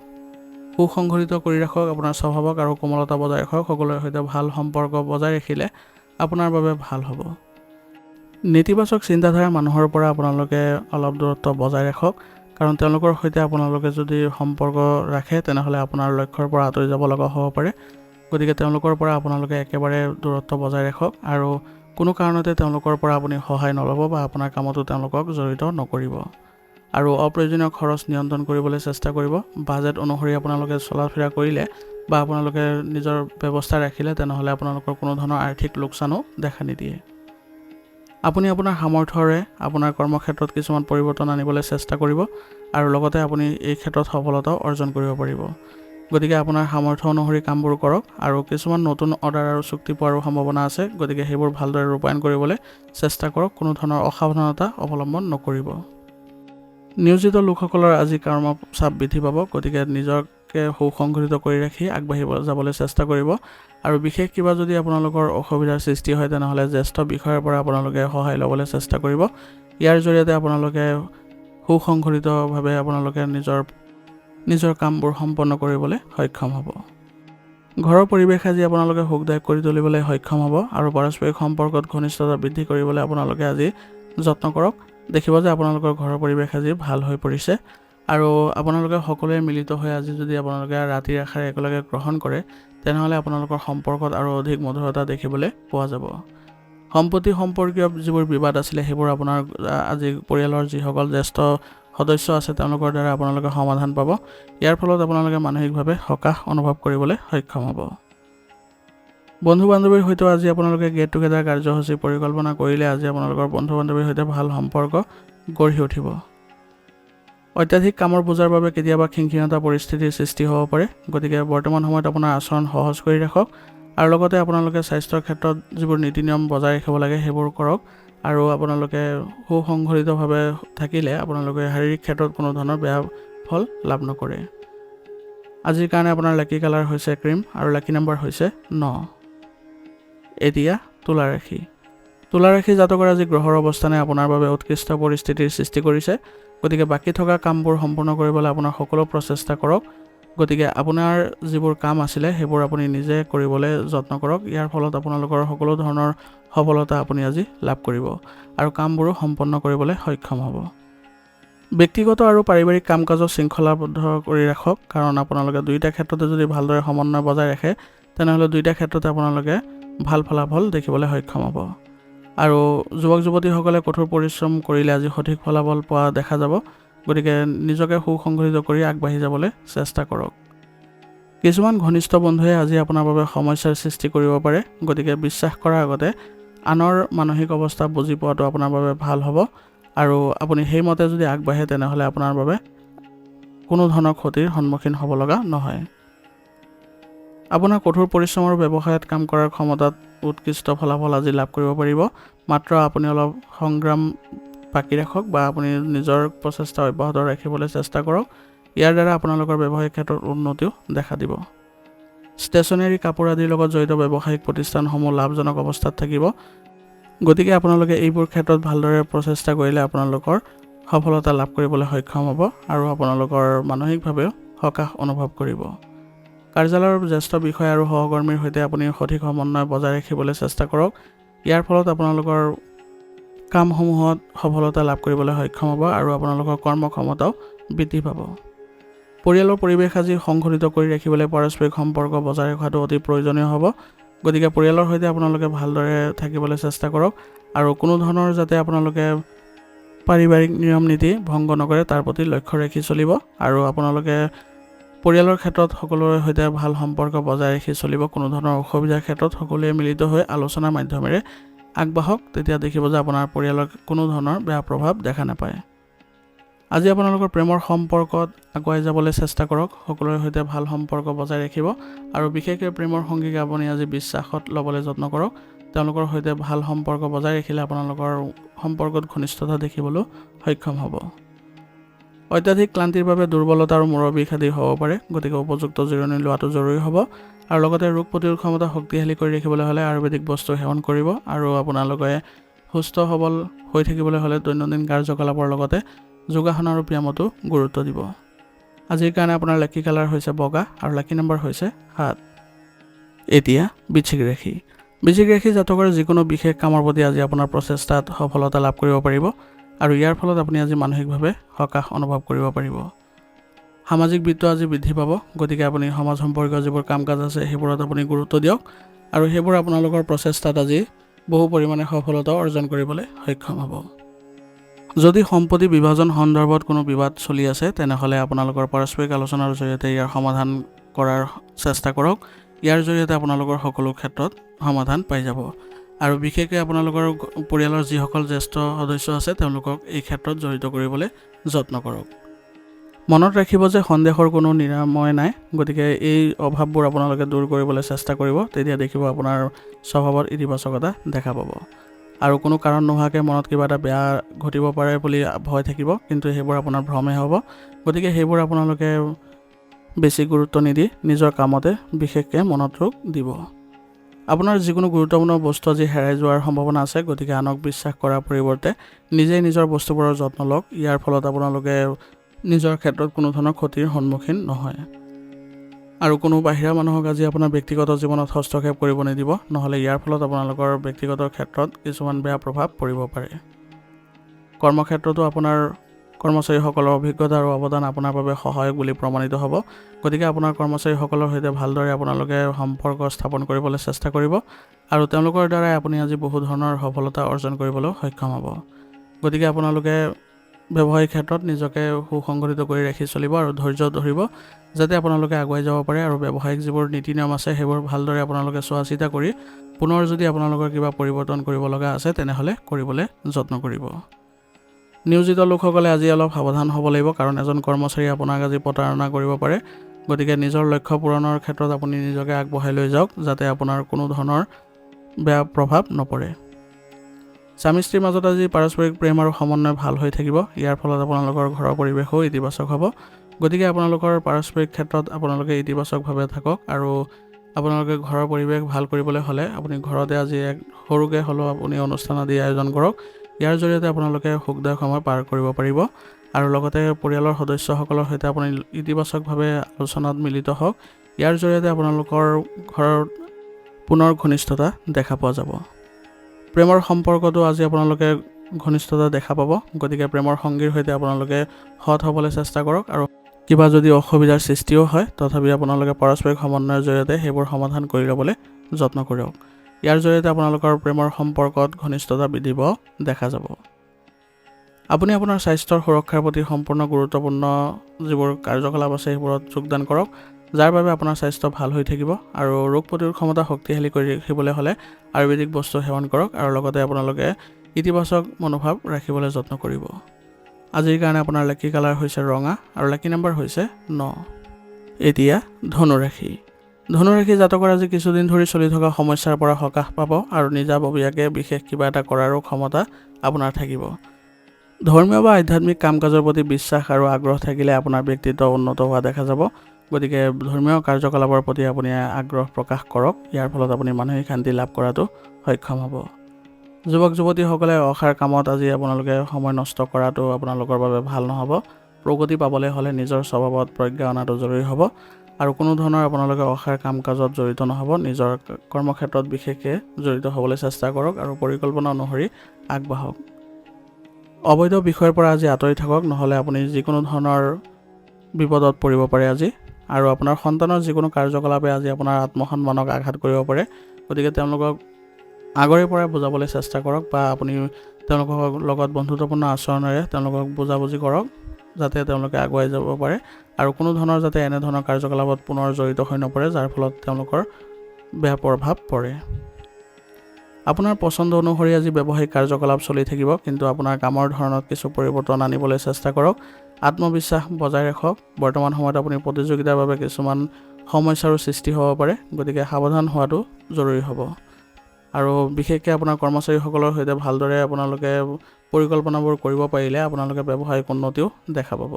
সুসংগঠিত কৰি ৰাখক আপোনাৰ স্বভাৱক আৰু কোমলতা বজাই ৰাখক। সকলোৰে সৈতে ভাল সম্পৰ্ক বজাই ৰাখিলে আপোনাৰ বাবে ভাল হ'ব। নেতিবাচক চিন্তাধাৰা মানুহৰ পৰা আপোনালোকে অলপ দূৰত্ব বজাই ৰাখক, কাৰণ তেওঁলোকৰ সৈতে আপোনালোকে যদি সম্পৰ্ক ৰাখে তেনেহ'লে আপোনাৰ লক্ষ্যৰ পৰা আঁতৰি যাব লগা হ'ব পাৰে। গতিকে তেওঁলোকৰ পৰা আপোনালোকে একেবাৰে দূৰত্ব বজাই ৰাখক আৰু কোনো কাৰণতে তেওঁলোকৰ পৰা আপুনি সহায় নল'ব বা আপোনাৰ কামতো তেওঁলোকক জড়িত নকৰিব। আৰু অপ্ৰয়োজনীয় খৰচ নিয়ন্ত্ৰণ কৰিবলৈ চেষ্টা কৰিব। বাজেট অনুসৰি আপোনালোকে চলা ফিৰা কৰিলে বা আপোনালোকে নিজৰ ব্যৱস্থা ৰাখিলে তেনেহ'লে আপোনালোকৰ কোনো ধৰণৰ আৰ্থিক লোকচানো দেখা নিদিয়ে। আপুনি আপোনাৰ সামৰ্থ্যৰে আপোনাৰ কৰ্মক্ষেত্ৰত কিছুমান পৰিৱৰ্তন আনিবলৈ চেষ্টা কৰিব আৰু লগতে আপুনি এই ক্ষেত্ৰত সফলতাও অৰ্জন কৰিব পাৰিব। গতিকে আপোনাৰ সামৰ্থ্য অনুসৰি কামবোৰ কৰক আৰু কিছুমান নতুন অৰ্ডাৰ আৰু চুক্তি পোৱাৰো সম্ভাৱনা আছে। গতিকে সেইবোৰ ভালদৰে ৰূপায়ণ কৰিবলৈ চেষ্টা কৰক, কোনো ধৰণৰ অসাৱধানতা অৱলম্বন নকৰিব। নিয়োজিত লোকসকলৰ আজি কৰ্ম চাপ বৃদ্ধি পাব। গতিকে নিজকে সুসংগঠিত কৰি ৰাখি আগবাঢ়ি যাবলৈ চেষ্টা কৰিব আৰু বিশেষ কিবা যদি আপোনালোকৰ অসুবিধাৰ সৃষ্টি হয় তেনেহ'লে জ্যেষ্ঠ বিষয়াৰ পৰা আপোনালোকে সহায় ল'বলৈ চেষ্টা কৰিব। ইয়াৰ জৰিয়তে আপোনালোকে সুসংগঠিতভাৱে আপোনালোকে নিজৰ কামবোৰ সম্পন্ন কৰিবলৈ সক্ষম হ'ব। ঘৰৰ পৰিৱেশ আজি আপোনালোকে সুখদায়ক কৰি তুলিবলৈ সক্ষম হ'ব আৰু পাৰস্পৰিক সম্পৰ্কত ঘনিষ্ঠতা বৃদ্ধি কৰিবলৈ আপোনালোকে আজি যত্ন কৰক। দেখিব যে আপোনালোকৰ ঘৰৰ পৰিৱেশ আজি ভাল হৈ পৰিছে আৰু আপোনালোকে সকলোৱে মিলিত হৈ আজি যদি আপোনালোকে ৰাতিৰ আহাৰ একেলগে গ্ৰহণ কৰে তেনেহ'লে আপোনালোকৰ সম্পৰ্কত আৰু অধিক মধুৰতা দেখিবলৈ পোৱা যাব। সম্পত্তি সম্পৰ্কীয় যিবোৰ বিবাদ আছিলে সেইবোৰ আপোনাৰ আজি পৰিয়ালৰ যিসকল জ্যেষ্ঠ সদস্য আছে তেওঁলোকৰ দ্বাৰা আপোনালোকে সমাধান পাব। ইয়াৰ ফলত আপোনালোকে মানসিকভাৱে সকাহ অনুভৱ কৰিবলৈ সক্ষম হ'ব। বন্ধু বান্ধৱীৰ সৈতে আজি আপোনালোকে গেট টুগেডাৰ কাৰ্যসূচী পৰিকল্পনা কৰিলে আজি আপোনালোকৰ বন্ধু বান্ধৱীৰ সৈতে ভাল সম্পৰ্ক গঢ়ি উঠিব। অত্যাধিক কামৰ বোজাৰ বাবে কেতিয়াবা খিংখিঙতা পৰিস্থিতিৰ সৃষ্টি হ'ব পাৰে। গতিকে বৰ্তমান সময়ত আপোনাৰ আচৰণ সহজ কৰি ৰাখক আৰু লগতে আপোনালোকে স্বাস্থ্যৰ ক্ষেত্ৰত যিবোৰ নীতি নিয়ম বজাই ৰাখিব লাগে সেইবোৰ কৰক আৰু আপোনালোকে সুসংগঠিতভাৱে থাকিলে আপোনালোকে শাৰীৰিক ক্ষেত্ৰত কোনো ধৰণৰ বেয়া ফল লাভ নকৰে। আজিৰ কাৰণে আপোনাৰ লাকি কালাৰ হৈছে ক্ৰীম আৰু লাকি নাম্বাৰ হৈছে 9। এতিয়া তুলা ৰাশি। তুলা ৰাশি জাতকৰ আজি গ্ৰহৰ অৱস্থানে আপোনাৰ বাবে উৎকৃষ্ট পৰিস্থিতিৰ সৃষ্টি কৰিছে। গতিকে বাকী থকা কামবোৰ সম্পূৰ্ণ কৰিবলৈ আপোনাৰ সকলো প্ৰচেষ্টা কৰক। গতিকে আপোনাৰ যিবোৰ কাম আছিলে সেইবোৰ আপুনি নিজে কৰিবলৈ যত্ন কৰক। ইয়াৰ ফলত আপোনালোকৰ সকলো ধৰণৰ সফলতা আপুনি আজি লাভ কৰিব আৰু কামবোৰো সম্পন্ন কৰিবলৈ সক্ষম হ'ব। ব্যক্তিগত আৰু পাৰিবাৰিক কাম কাজক শৃংখলাবদ্ধ কৰি ৰাখক, কাৰণ আপোনালোকে দুয়োটা ক্ষেত্ৰতে যদি ভালদৰে সমন্বয় বজাই ৰাখে তেনেহ'লে দুয়োটা ক্ষেত্ৰতে আপোনালোকে ভাল ফলাফল দেখিবলৈ সক্ষম হ'ব। আৰু যুৱক যুৱতীসকলে কঠোৰ পৰিশ্ৰম কৰিলে আজি সঠিক ফলাফল পোৱা দেখা যাব। গতিকে নিজকে সুসংগঠিত কৰি আগবাঢ়ি যাবলৈ চেষ্টা কৰক। কিছুমান ঘনিষ্ঠ বন্ধুৱে আজি আপোনাৰ বাবে সমস্যাৰ সৃষ্টি কৰিব পাৰে। গতিকে বিশ্বাস কৰাৰ আগতে আনৰ মানসিক অৱস্থা বুজি পোৱাটো আপোনাৰ বাবে ভাল হ'ব আৰু আপুনি সেইমতে যদি আগবাঢ়ে তেনেহ'লে আপোনাৰ বাবে কোনো ধৰণৰ ক্ষতিৰ সন্মুখীন হ'ব লগা নহয়। আপোনাৰ কঠোৰ পৰিশ্ৰম আৰু ব্যৱসায়ত কাম কৰাৰ ক্ষমতাত উৎকৃষ্ট ফলাফল আজি লাভ কৰিব পাৰিব। মাত্ৰ আপুনি অলপ সংগ্ৰাম বাকী ৰাখক বা আপুনি নিজৰ প্ৰচেষ্টা অব্যাহত ৰাখিবলৈ চেষ্টা কৰক। ইয়াৰ দ্বাৰা আপোনালোকৰ ব্যৱসায়িক ক্ষেত্ৰত উন্নতিও দেখা দিব। ষ্টেচনাৰী কাপোৰ আদিৰ লগত জড়িত ব্যৱসায়িক প্ৰতিষ্ঠানসমূহ লাভজনক অৱস্থাত থাকিব। গতিকে আপোনালোকে এইবোৰ ক্ষেত্ৰত ভালদৰে প্ৰচেষ্টা কৰিলে আপোনালোকৰ সফলতা লাভ কৰিবলৈ সক্ষম হ'ব আৰু আপোনালোকৰ মানসিকভাৱেও সকাহ অনুভৱ কৰিব। কাৰ্যালয়ৰ জ্যেষ্ঠ বিষয়া আৰু সহকৰ্মীৰ সৈতে আপুনি সঠিক সমন্বয় বজাই ৰাখিবলৈ চেষ্টা কৰক। ইয়াৰ ফলত আপোনালোকৰ কামসমূহত সফলতা লাভ কৰিবলৈ সক্ষম হ'ব আৰু আপোনালোকৰ কৰ্মক্ষমতাও বৃদ্ধি পাব। পৰিয়ালৰ পৰিৱেশ আজি সংগঠিত কৰি ৰাখিবলৈ পাৰস্পৰিক সম্পৰ্ক বজাই ৰখাটো অতি প্ৰয়োজনীয় হ'ব। গতিকে পৰিয়ালৰ সৈতে আপোনালোকে ভালদৰে থাকিবলৈ চেষ্টা কৰক আৰু কোনো ধৰণৰ যাতে আপোনালোকে পাৰিবাৰিক নিয়ম নীতি ভংগ নকৰে তাৰ প্ৰতি লক্ষ্য ৰাখি চলিব আৰু আপোনালোকে পৰিয়ালৰ ক্ষেত্ৰত সকলোৰে সৈতে ভাল সম্পৰ্ক বজাই ৰাখি চলিব। কোনো ধৰণৰ অসুবিধাৰ ক্ষেত্ৰত সকলোৱে মিলিত হৈ আলোচনাৰ মাধ্যমেৰে আগবাঢ়ক, তেতিয়া দেখিব যে আপোনাৰ পৰিয়ালৰ কোনো ধৰণৰ বেয়া প্ৰভাৱ দেখা নাপায়। আজি আপোনালোকৰ প্ৰেমৰ সম্পৰ্কত আগুৱাই যাবলৈ চেষ্টা কৰক, সকলোৰে সৈতে ভাল সম্পৰ্ক বজাই ৰাখিব আৰু বিশেষকৈ প্ৰেমৰ সংগীক আপুনি আজি বিশ্বাসত ল'বলৈ যত্ন কৰক। তেওঁলোকৰ সৈতে ভাল সম্পৰ্ক বজাই ৰাখিলে আপোনালোকৰ সম্পৰ্কত ঘনিষ্ঠতা দেখিবলৈ সক্ষম হ'ব। অত্যাধিক ক্লান্তিৰ বাবে দুৰ্বলতা আৰু মূৰৰ বিষ আদি হ'ব পাৰে, গতিকে উপযুক্ত জিৰণি লোৱাটো জৰুৰী হ'ব আৰু লগতে ৰোগ প্ৰতিৰোধ ক্ষমতা শক্তিশালী কৰি ৰাখিবলৈ হ'লে আয়ুৰ্বেদিক বস্তু সেৱন কৰিব আৰু আপোনালোকে সুস্থ সবল হৈ থাকিবলৈ হ'লে দৈনন্দিন কাৰ্যকলাপৰ লগতে যোগাসন আৰু ব্যায়ামতো গুৰুত্ব দিব। আজিৰ কাৰণে আপোনাৰ লাকি কালাৰ হৈছে বগা আৰু লাকি নম্বৰ হৈছে 7। এতিয়া বৃশ্চিক ৰাশি। বৃশ্চিক ৰাশি জাতকৰ যিকোনো বিশেষ কামৰ প্ৰতি আজি আপোনাৰ প্ৰচেষ্টাত সফলতা লাভ কৰিব পাৰিব আৰু ইয়াৰ ফলত আপুনি আজি মানসিকভাৱে সকাহ অনুভৱ কৰিব পাৰিব। সামাজিক বৃত্ত আজি বৃদ্ধি পাব, গতিকে আপুনি সমাজ সম্পৰ্কীয় যিবোৰ কাম কাজ আছে সেইবোৰত আপুনি গুৰুত্ব দিয়ক আৰু সেইবোৰ আপোনালোকৰ প্ৰচেষ্টাত আজি বহু পৰিমাণে সফলতা অৰ্জন কৰিবলৈ সক্ষম হ'ব। যদি সম্পত্তি বিভাজন সন্দৰ্ভত কোনো বিবাদ চলি আছে তেনেহ'লে আপোনালোকৰ পাৰস্পৰিক আলোচনাৰ জৰিয়তে ইয়াৰ সমাধান কৰাৰ চেষ্টা কৰক। ইয়াৰ জৰিয়তে আপোনালোকৰ সকলো ক্ষেত্ৰত সমাধান পাই যাব আৰু বিশেষকৈ আপোনালোকৰ পৰিয়ালৰ যিসকল জ্যেষ্ঠ সদস্য আছে তেওঁলোকক এই ক্ষেত্ৰত জড়িত কৰিবলৈ যত্ন কৰক। মনত ৰাখিব যে সন্দেহৰ কোনো নিৰাময় নাই, গতিকে এই অভাৱবোৰ আপোনালোকে দূৰ কৰিবলৈ চেষ্টা কৰিব, তেতিয়া দেখিব আপোনাৰ স্বভাৱত ইতিবাচকতা দেখা পাব আৰু কোনো কাৰণ নোহোৱাকৈ মনত কিবা এটা বেয়া ঘটিব পাৰে বুলি ভয় থাকিব, কিন্তু সেইবোৰ আপোনাৰ ভ্ৰমে হ'ব। গতিকে সেইবোৰ আপোনালোকে বেছি গুৰুত্ব নিদি নিজৰ কামতে বিশেষকৈ মনোযোগ দিব। আপোনাৰ যিকোনো গুৰুত্বপূৰ্ণ বস্তু আজি হেৰাই যোৱাৰ সম্ভাৱনা আছে, গতিকে আনক বিশ্বাস কৰাৰ পৰিৱৰ্তে নিজেই নিজৰ বস্তুবোৰৰ যত্ন লওক। ইয়াৰ ফলত আপোনালোকে নিজৰ ক্ষেত্ৰত কোনো ধৰণৰ ক্ষতিৰ সন্মুখীন নহয় আৰু কোনো বাহিৰা মানুহক আজি আপোনাৰ ব্যক্তিগত জীৱনত হস্তক্ষেপ কৰিব নিদিব, নহ'লে ইয়াৰ ফলত আপোনালোকৰ ব্যক্তিগত ক্ষেত্ৰত কিছুমান বেয়া প্ৰভাৱ পৰিব পাৰে। কৰ্মক্ষেত্ৰতো আপোনাৰ কৰ্মচাৰীসকলৰ অভিজ্ঞতা আৰু অৱদান আপোনাৰ বাবে সহায়ক বুলি প্ৰমাণিত হ'ব, গতিকে আপোনাৰ কৰ্মচাৰীসকলৰ সৈতে ভালদৰে আপোনালোকে সম্পৰ্ক স্থাপন কৰিবলৈ চেষ্টা কৰিব আৰু তেওঁলোকৰ দ্বাৰাই আপুনি আজি বহু ধৰণৰ সফলতা অৰ্জন কৰিবলৈ সক্ষম হ'ব। গতিকে আপোনালোকে ব্যৱসায়িক ক্ষেত্ৰত নিজকে সুসংগঠিত কৰি ৰাখি চলিব আৰু ধৈৰ্য ধৰিব যাতে আপোনালোকে আগুৱাই যাব পাৰে আৰু ব্যৱসায়িক যিবোৰ নীতি নিয়ম আছে সেইবোৰ ভালদৰে আপোনালোকে চোৱা চিতা কৰি পুনৰ যদি আপোনালোকৰ কিবা পৰিৱৰ্তন কৰিব লগা আছে তেনেহ'লে কৰিবলৈ যত্ন কৰিব। নিয়োজিত লোকসকলে আজি অলপ সাৱধান হ'ব লাগিব, কাৰণ এজন কৰ্মচাৰীয়ে আপোনাক আজি প্ৰতাৰণা কৰিব পাৰে, গতিকে নিজৰ লক্ষ্য পূৰণৰ ক্ষেত্ৰত আপুনি নিজকে আগবঢ়াই লৈ যাওক যাতে আপোনাৰ কোনো ধৰণৰ বেয়া প্ৰভাৱ নপৰে। স্বামী স্ত্ৰীৰ মাজত আজি পাৰস্পৰিক প্ৰেম আৰু সমন্বয় ভাল হৈ থাকিব, ইয়াৰ ফলত আপোনালোকৰ ঘৰৰ পৰিৱেশো ইতিবাচক হ'ব, গতিকে আপোনালোকৰ পাৰস্পৰিক ক্ষেত্ৰত আপোনালোকে ইতিবাচকভাৱে থাকক আৰু আপোনালোকে ঘৰৰ পৰিৱেশ ভাল কৰিবলৈ হ'লে আপুনি ঘৰতে আজি এক সৰুকৈ হ'লেও আপুনি অনুষ্ঠান আদি আয়োজন কৰক। ইয়াৰ জৰিয়তে আপোনালোকে সুখদায়ক সময় পাৰ কৰিব পাৰিব আৰু লগতে পৰিয়ালৰ সদস্যসকলৰ সৈতে আপুনি ইতিবাচকভাৱে আলোচনাত মিলিত হওক। ইয়াৰ জৰিয়তে আপোনালোকৰ ঘৰত পুনৰ ঘনিষ্ঠতা দেখা পোৱা যাব। প্ৰেমৰ সম্পৰ্কতো আজি আপোনালোকে ঘনিষ্ঠতা দেখা পাব, গতিকে প্ৰেমৰ সংগীৰ সৈতে আপোনালোকে সৎ হ'বলৈ চেষ্টা কৰক আৰু কিবা যদি অসুবিধাৰ সৃষ্টিও হয় তথাপি আপোনালোকে পাৰস্পৰিক সমন্বয়ৰ জৰিয়তে সেইবোৰ সমাধান কৰি ল'বলৈ যত্ন কৰক। ইয়াৰ জৰিয়তে আপোনালোকৰ প্ৰেমৰ সম্পৰ্কত ঘনিষ্ঠতা বৃদ্ধি পোৱা দেখা যাব। আপুনি আপোনাৰ স্বাস্থ্যৰ সুৰক্ষাৰ প্ৰতি সম্পূৰ্ণ গুৰুত্বপূৰ্ণ যিবোৰ কাৰ্যকলাপ আছে সেইবোৰত যোগদান কৰক, যাৰ বাবে আপোনাৰ স্বাস্থ্য ভাল হৈ থাকিব আৰু ৰোগ প্ৰতিৰোধ ক্ষমতা শক্তিশালী কৰি ৰাখিবলৈ হ'লে আয়ুৰ্বেদিক বস্তু সেৱন কৰক আৰু লগতে আপোনালোকে ইতিবাচক মনোভাৱ ৰাখিবলৈ যত্ন কৰিব। আজিৰ কাৰণে আপোনাৰ লাকি কালাৰ হৈছে ৰঙা আৰু লাকি নম্বৰ হৈছে 9। এতিয়া ধনুৰাশি। ধনুৰাশি জাতকৰ আজি কিছুদিন ধৰি চলি থকা সমস্যাৰ পৰা সকাহ পাব আৰু নিজাববীয়াকৈ বিশেষ কিবা এটা কৰাৰো ক্ষমতা আপোনাৰ থাকিব। ধৰ্মীয় বা আধ্যাত্মিক কাম কাজৰ প্ৰতি বিশ্বাস আৰু আগ্ৰহ থাকিলে আপোনাৰ ব্যক্তিত্ব উন্নত হোৱা দেখা যাব, গতিকে ধৰ্মীয় কাৰ্যকলাপৰ প্ৰতি আপুনি আগ্ৰহ প্ৰকাশ কৰক। ইয়াৰ ফলত আপুনি মানসিক শান্তি লাভ কৰাটো সক্ষম হ'ব। যুৱক যুৱতীসকলে অসাৰ কামত আজি আপোনালোকে সময় নষ্ট কৰাটো আপোনালোকৰ বাবে ভাল নহ'ব। প্ৰগতি পাবলৈ হ'লে নিজৰ স্বভাৱত প্ৰজ্ঞা অনাটো জৰুৰী হ'ব আৰু কোনো ধৰণৰ আপোনালোকে অসাৰ কাম কাজত জড়িত নহ'ব। নিজৰ কৰ্মক্ষেত্ৰত বিশেষকৈ জড়িত হ'বলৈ চেষ্টা কৰক আৰু পৰিকল্পনা অনুসৰি আগবাঢ়ক। অবৈধ বিষয়ৰ পৰা আজি আঁতৰি থাকক, নহ'লে আপুনি যিকোনো ধৰণৰ বিপদত পৰিব পাৰে আজি আৰু আপোনাৰ সন্তানৰ যিকোনো কাৰ্যকলাপে আজি আপোনাৰ আত্মসন্মানক আঘাত কৰিব পাৰে, গতিকে তেওঁলোকক আগৰে পৰাই বুজাবলৈ চেষ্টা কৰক বা আপুনি তেওঁলোকৰ লগত বন্ধুত্বপূৰ্ণ আচৰণেৰে তেওঁলোকক বুজাবুজি কৰক যাতে তেওঁলোকে আগুৱাই যাব পাৰে আৰু কোনো ধৰণৰ যাতে এনেধৰণৰ কাৰ্যকলাপত পুনৰ জড়িত হৈ নপৰে যাৰ ফলত তেওঁলোকৰ বেয়া প্ৰভাৱ পৰে। আপোনাৰ পচন্দ অনুসৰি আজি ব্যৱসায়িক কাৰ্যকলাপ চলি থাকিব, কিন্তু আপোনাৰ কামৰ ধৰণত কিছু পৰিৱৰ্তন আনিবলৈ চেষ্টা কৰক। আত্মবিশ্বাস বজাই ৰাখক। বৰ্তমান সময়ত আপুনি প্ৰতিযোগিতাৰ বাবে কিছুমান সমস্যাৰো সৃষ্টি হ'ব পাৰে, গতিকে সাৱধান হোৱাটো জৰুৰী হ'ব। আৰু বিশেষকৈ আপোনাৰ কৰ্মচাৰীসকলৰ সৈতে ভালদৰে আপোনালোকে পৰিকল্পনাবোৰ কৰিব পাৰিলে আপোনালোকে ব্যৱসায়িক উন্নতিও দেখা পাব।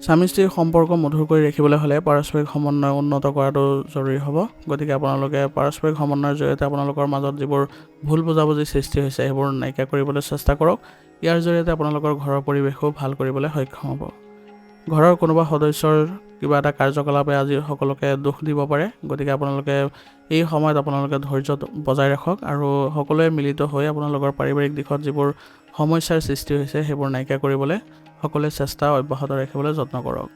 স্বামী স্ত্ৰীৰ সম্পৰ্ক মধুৰ কৰি ৰাখিবলৈ হ'লে পাৰস্পৰিক সমন্বয় উন্নত কৰাটো জৰুৰী হ'ব। গতিকে আপোনালোকে পাৰস্পৰিক সমন্বয়ৰ জৰিয়তে আপোনালোকৰ মাজত যিবোৰ ভুল বুজাবুজি সৃষ্টি হৈছে সেইবোৰ নাইকিয়া কৰিবলৈ চেষ্টা কৰক। ইয়াৰ জৰিয়তে আপোনালোকৰ ঘৰৰ পৰিৱেশো ভাল কৰিবলৈ সক্ষম হ'ব। ঘৰৰ কোনোবা সদস্যৰ কিবা এটা কাৰ্যকলাপে আজি সকলোকে দুখ দিব পাৰে, গতিকে আপোনালোকে এই সময়ত আপোনালোকে ধৈৰ্য বজাই ৰাখক আৰু সকলোৱে মিলিত হৈ আপোনালোকৰ পাৰিবাৰিক দিশত যিবোৰ সমস্যাৰ সৃষ্টি হৈছে সেইবোৰ নাইকিয়া কৰিবলৈ সকলোৱে চেষ্টা অব্যাহত ৰাখিবলৈ যত্ন কৰক।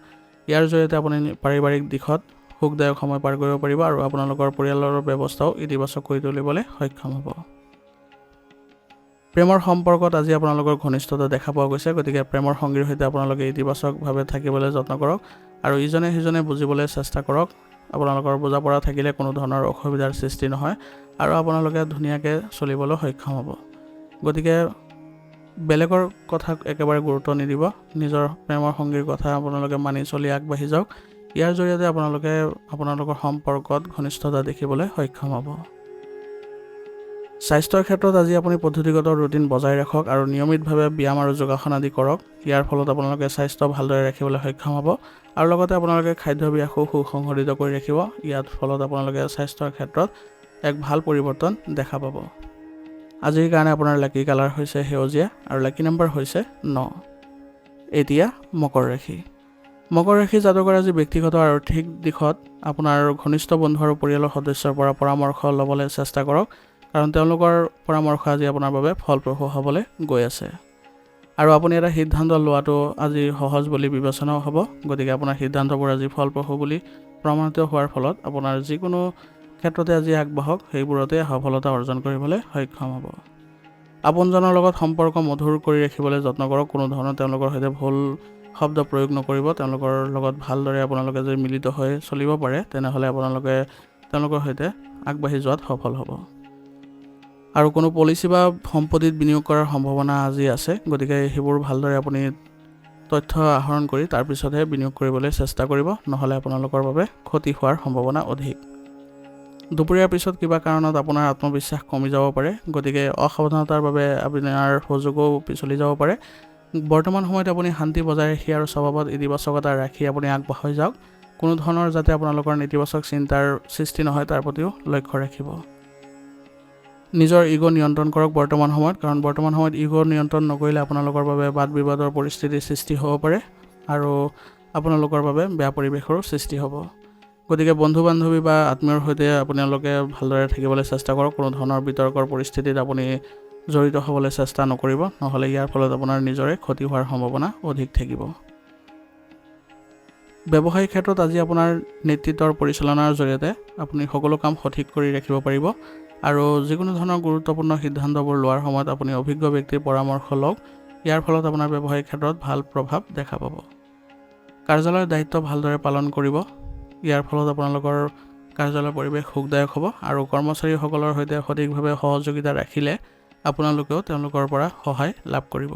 ইয়াৰ জৰিয়তে আপুনি পাৰিবাৰিক দিশত সুখদায়ক সময় পাৰ কৰিব পাৰিব আৰু আপোনালোকৰ পৰিয়ালৰ ব্যৱস্থাও ইতিবাচক কৰি তুলিবলৈ সক্ষম হ'ব। প্ৰেমৰ সম্পৰ্কত আজি আপোনালোকৰ ঘনিষ্ঠতা দেখা পোৱা গৈছে, গতিকে প্ৰেমৰ সংগীৰ সৈতে আপোনালোকে ইতিবাচকভাৱে থাকিবলৈ যত্ন কৰক আৰু ইজনে সিজনে বুজিবলৈ চেষ্টা কৰক। আপোনালোকৰ বুজা পৰা থাকিলে কোনো ধৰণৰ অসুবিধাৰ সৃষ্টি নহয় আৰু আপোনালোকে ধুনীয়াকৈ চলিবলৈ সক্ষম হ'ব। গতিকে বেলেগৰ কথাক একেবাৰে গুৰুত্ব নিদিব, নিজৰ প্ৰেমৰ সংগীৰ কথা আপোনালোকে মানি চলি আগবাঢ়ি যাওক। ইয়াৰ জৰিয়তে আপোনালোকে আপোনালোকৰ সম্পৰ্কত ঘনিষ্ঠতা দেখিবলৈ সক্ষম হ'ব। স্বাস্থ্যৰ ক্ষেত্ৰত আজি আপুনি পদ্ধতিগত ৰুটিন বজাই ৰাখক আৰু নিয়মিতভাৱে ব্যায়াম আৰু যোগাসন আদি কৰক। ইয়াৰ ফলত আপোনালোকে স্বাস্থ্য ভালদৰে ৰাখিবলৈ সক্ষম হ'ব আৰু লগতে আপোনালোকে খাদ্যাভ্যাসো সুসংহত কৰি ৰাখিব। ইয়াৰ ফলত আপোনালোকে স্বাস্থ্যৰ ক্ষেত্ৰত এক ভাল পৰিৱৰ্তন দেখা পাব। আজিৰ কাৰণে আপোনাৰ লাকি কালাৰ হৈছে সেউজীয়া আৰু লাকি নম্বৰ হৈছে 9। এতিয়া মকৰ ৰাশি। মকৰ ৰাশি জাতকৰ আজি ব্যক্তিগত আৰু আৰ্থিক দিশত আপোনাৰ ঘনিষ্ঠ বন্ধু আৰু পৰিয়ালৰ সদস্যৰ পৰা পৰামৰ্শ ল'বলৈ চেষ্টা কৰক, কাৰণ তেওঁলোকৰ পৰামৰ্শ আজি আপোনাৰ বাবে ফলপ্ৰসূ হ'বলৈ গৈ আছে আৰু আপুনি এটা সিদ্ধান্ত লোৱাটো আজি সহজ বুলি বিবেচনাও হ'ব। গতিকে আপোনাৰ সিদ্ধান্তবোৰ আজি ফলপ্ৰসূ বুলি প্ৰমাণিত হোৱাৰ ফলত আপোনাৰ যিকোনো ক্ষেত্ৰতে আজি আগবাঢ়ক, সেইবোৰতে সফলতা অৰ্জন কৰিবলৈ সক্ষম হ'ব। আপোনজনৰ লগত সম্পৰ্ক মধুৰ কৰি ৰাখিবলৈ যত্ন কৰক। কোনো ধৰণৰ তেওঁলোকৰ সৈতে ভুল শব্দ প্ৰয়োগ নকৰিব। তেওঁলোকৰ লগত ভালদৰে আপোনালোকে যদি মিলিত হৈ চলিব পাৰে তেনেহ'লে আপোনালোকে তেওঁলোকৰ সৈতে আগবাঢ়ি যোৱাত সফল হ'ব। আৰু কোনো পলিচি বা সম্পত্তিত বিনিয়োগ কৰাৰ সম্ভাৱনা আজি আছে, গতিকে সেইবোৰ ভালদৰে আপুনি তথ্য আহৰণ কৰি তাৰপিছতহে বিনিয়োগ কৰিবলৈ চেষ্টা কৰিব, নহ'লে আপোনালোকৰ বাবে ক্ষতি হোৱাৰ সম্ভাৱনা অধিক। দুপৰীয়াৰ পিছত কিবা কাৰণত আপোনাৰ আত্মবিশ্বাস কমি যাব পাৰে, গতিকে অসাৱধানতাৰ বাবে আপোনাৰ সুযোগো পিছলি যাব পাৰে। বৰ্তমান সময়ত আপুনি শান্তি বজাই ৰাখি আৰু স্বভাৱত ইতিবাচকতা ৰাখি আপুনি আগবাঢ়ি যাওক। কোনো ধৰণৰ যাতে আপোনালোকৰ নেতিবাচক চিন্তাৰ সৃষ্টি নহয় তাৰ প্ৰতিও লক্ষ্য ৰাখিব। নিজৰ ইগ' নিয়ন্ত্ৰণ কৰক বৰ্তমান সময়ত, কাৰণ বৰ্তমান সময়ত ইগ' নিয়ন্ত্ৰণ নকৰিলে আপোনালোকৰ বাবে বাদ বিবাদৰ পৰিস্থিতিৰ সৃষ্টি হ'ব পাৰে আৰু আপোনালোকৰ বাবে বেয়া পৰিৱেশৰো সৃষ্টি হ'ব। গতিকে বন্ধু বান্ধৱী বা আত্মীয়ৰ সৈতে আপোনালোকে ভালদৰে থাকিবলৈ চেষ্টা কৰক। কোনো ধৰণৰ বিতৰ্কৰ পৰিস্থিতিত আপুনি জড়িত হ'বলৈ চেষ্টা নকৰিব, নহ'লে ইয়াৰ ফলত আপোনাৰ নিজৰে ক্ষতি হোৱাৰ সম্ভাৱনা অধিক থাকিব। ব্যৱসায়িক ক্ষেত্ৰত আজি আপোনাৰ নেতৃত্বৰ পৰিচালনাৰ জৰিয়তে আপুনি সকলো কাম সঠিক কৰি ৰাখিব পাৰিব আৰু যিকোনো ধৰণৰ গুৰুত্বপূৰ্ণ সিদ্ধান্তবোৰ লোৱাৰ সময়ত আপুনি অভিজ্ঞ ব্যক্তিৰ পৰামৰ্শ লওক। ইয়াৰ ফলত আপোনাৰ ব্যৱসায়িক ক্ষেত্ৰত ভাল প্ৰভাৱ দেখা পাব। কাৰ্যালয়ৰ দায়িত্ব ভালদৰে পালন কৰিব। ইয়াৰ ফলত আপোনালোকৰ কাৰ্যালয়ৰ পৰিৱেশ সুখদায়ক হ'ব আৰু কৰ্মচাৰীসকলৰ সৈতে সঠিকভাৱে সহযোগিতা ৰাখিলে আপোনালোকেও তেওঁলোকৰ পৰা সহায় লাভ কৰিব।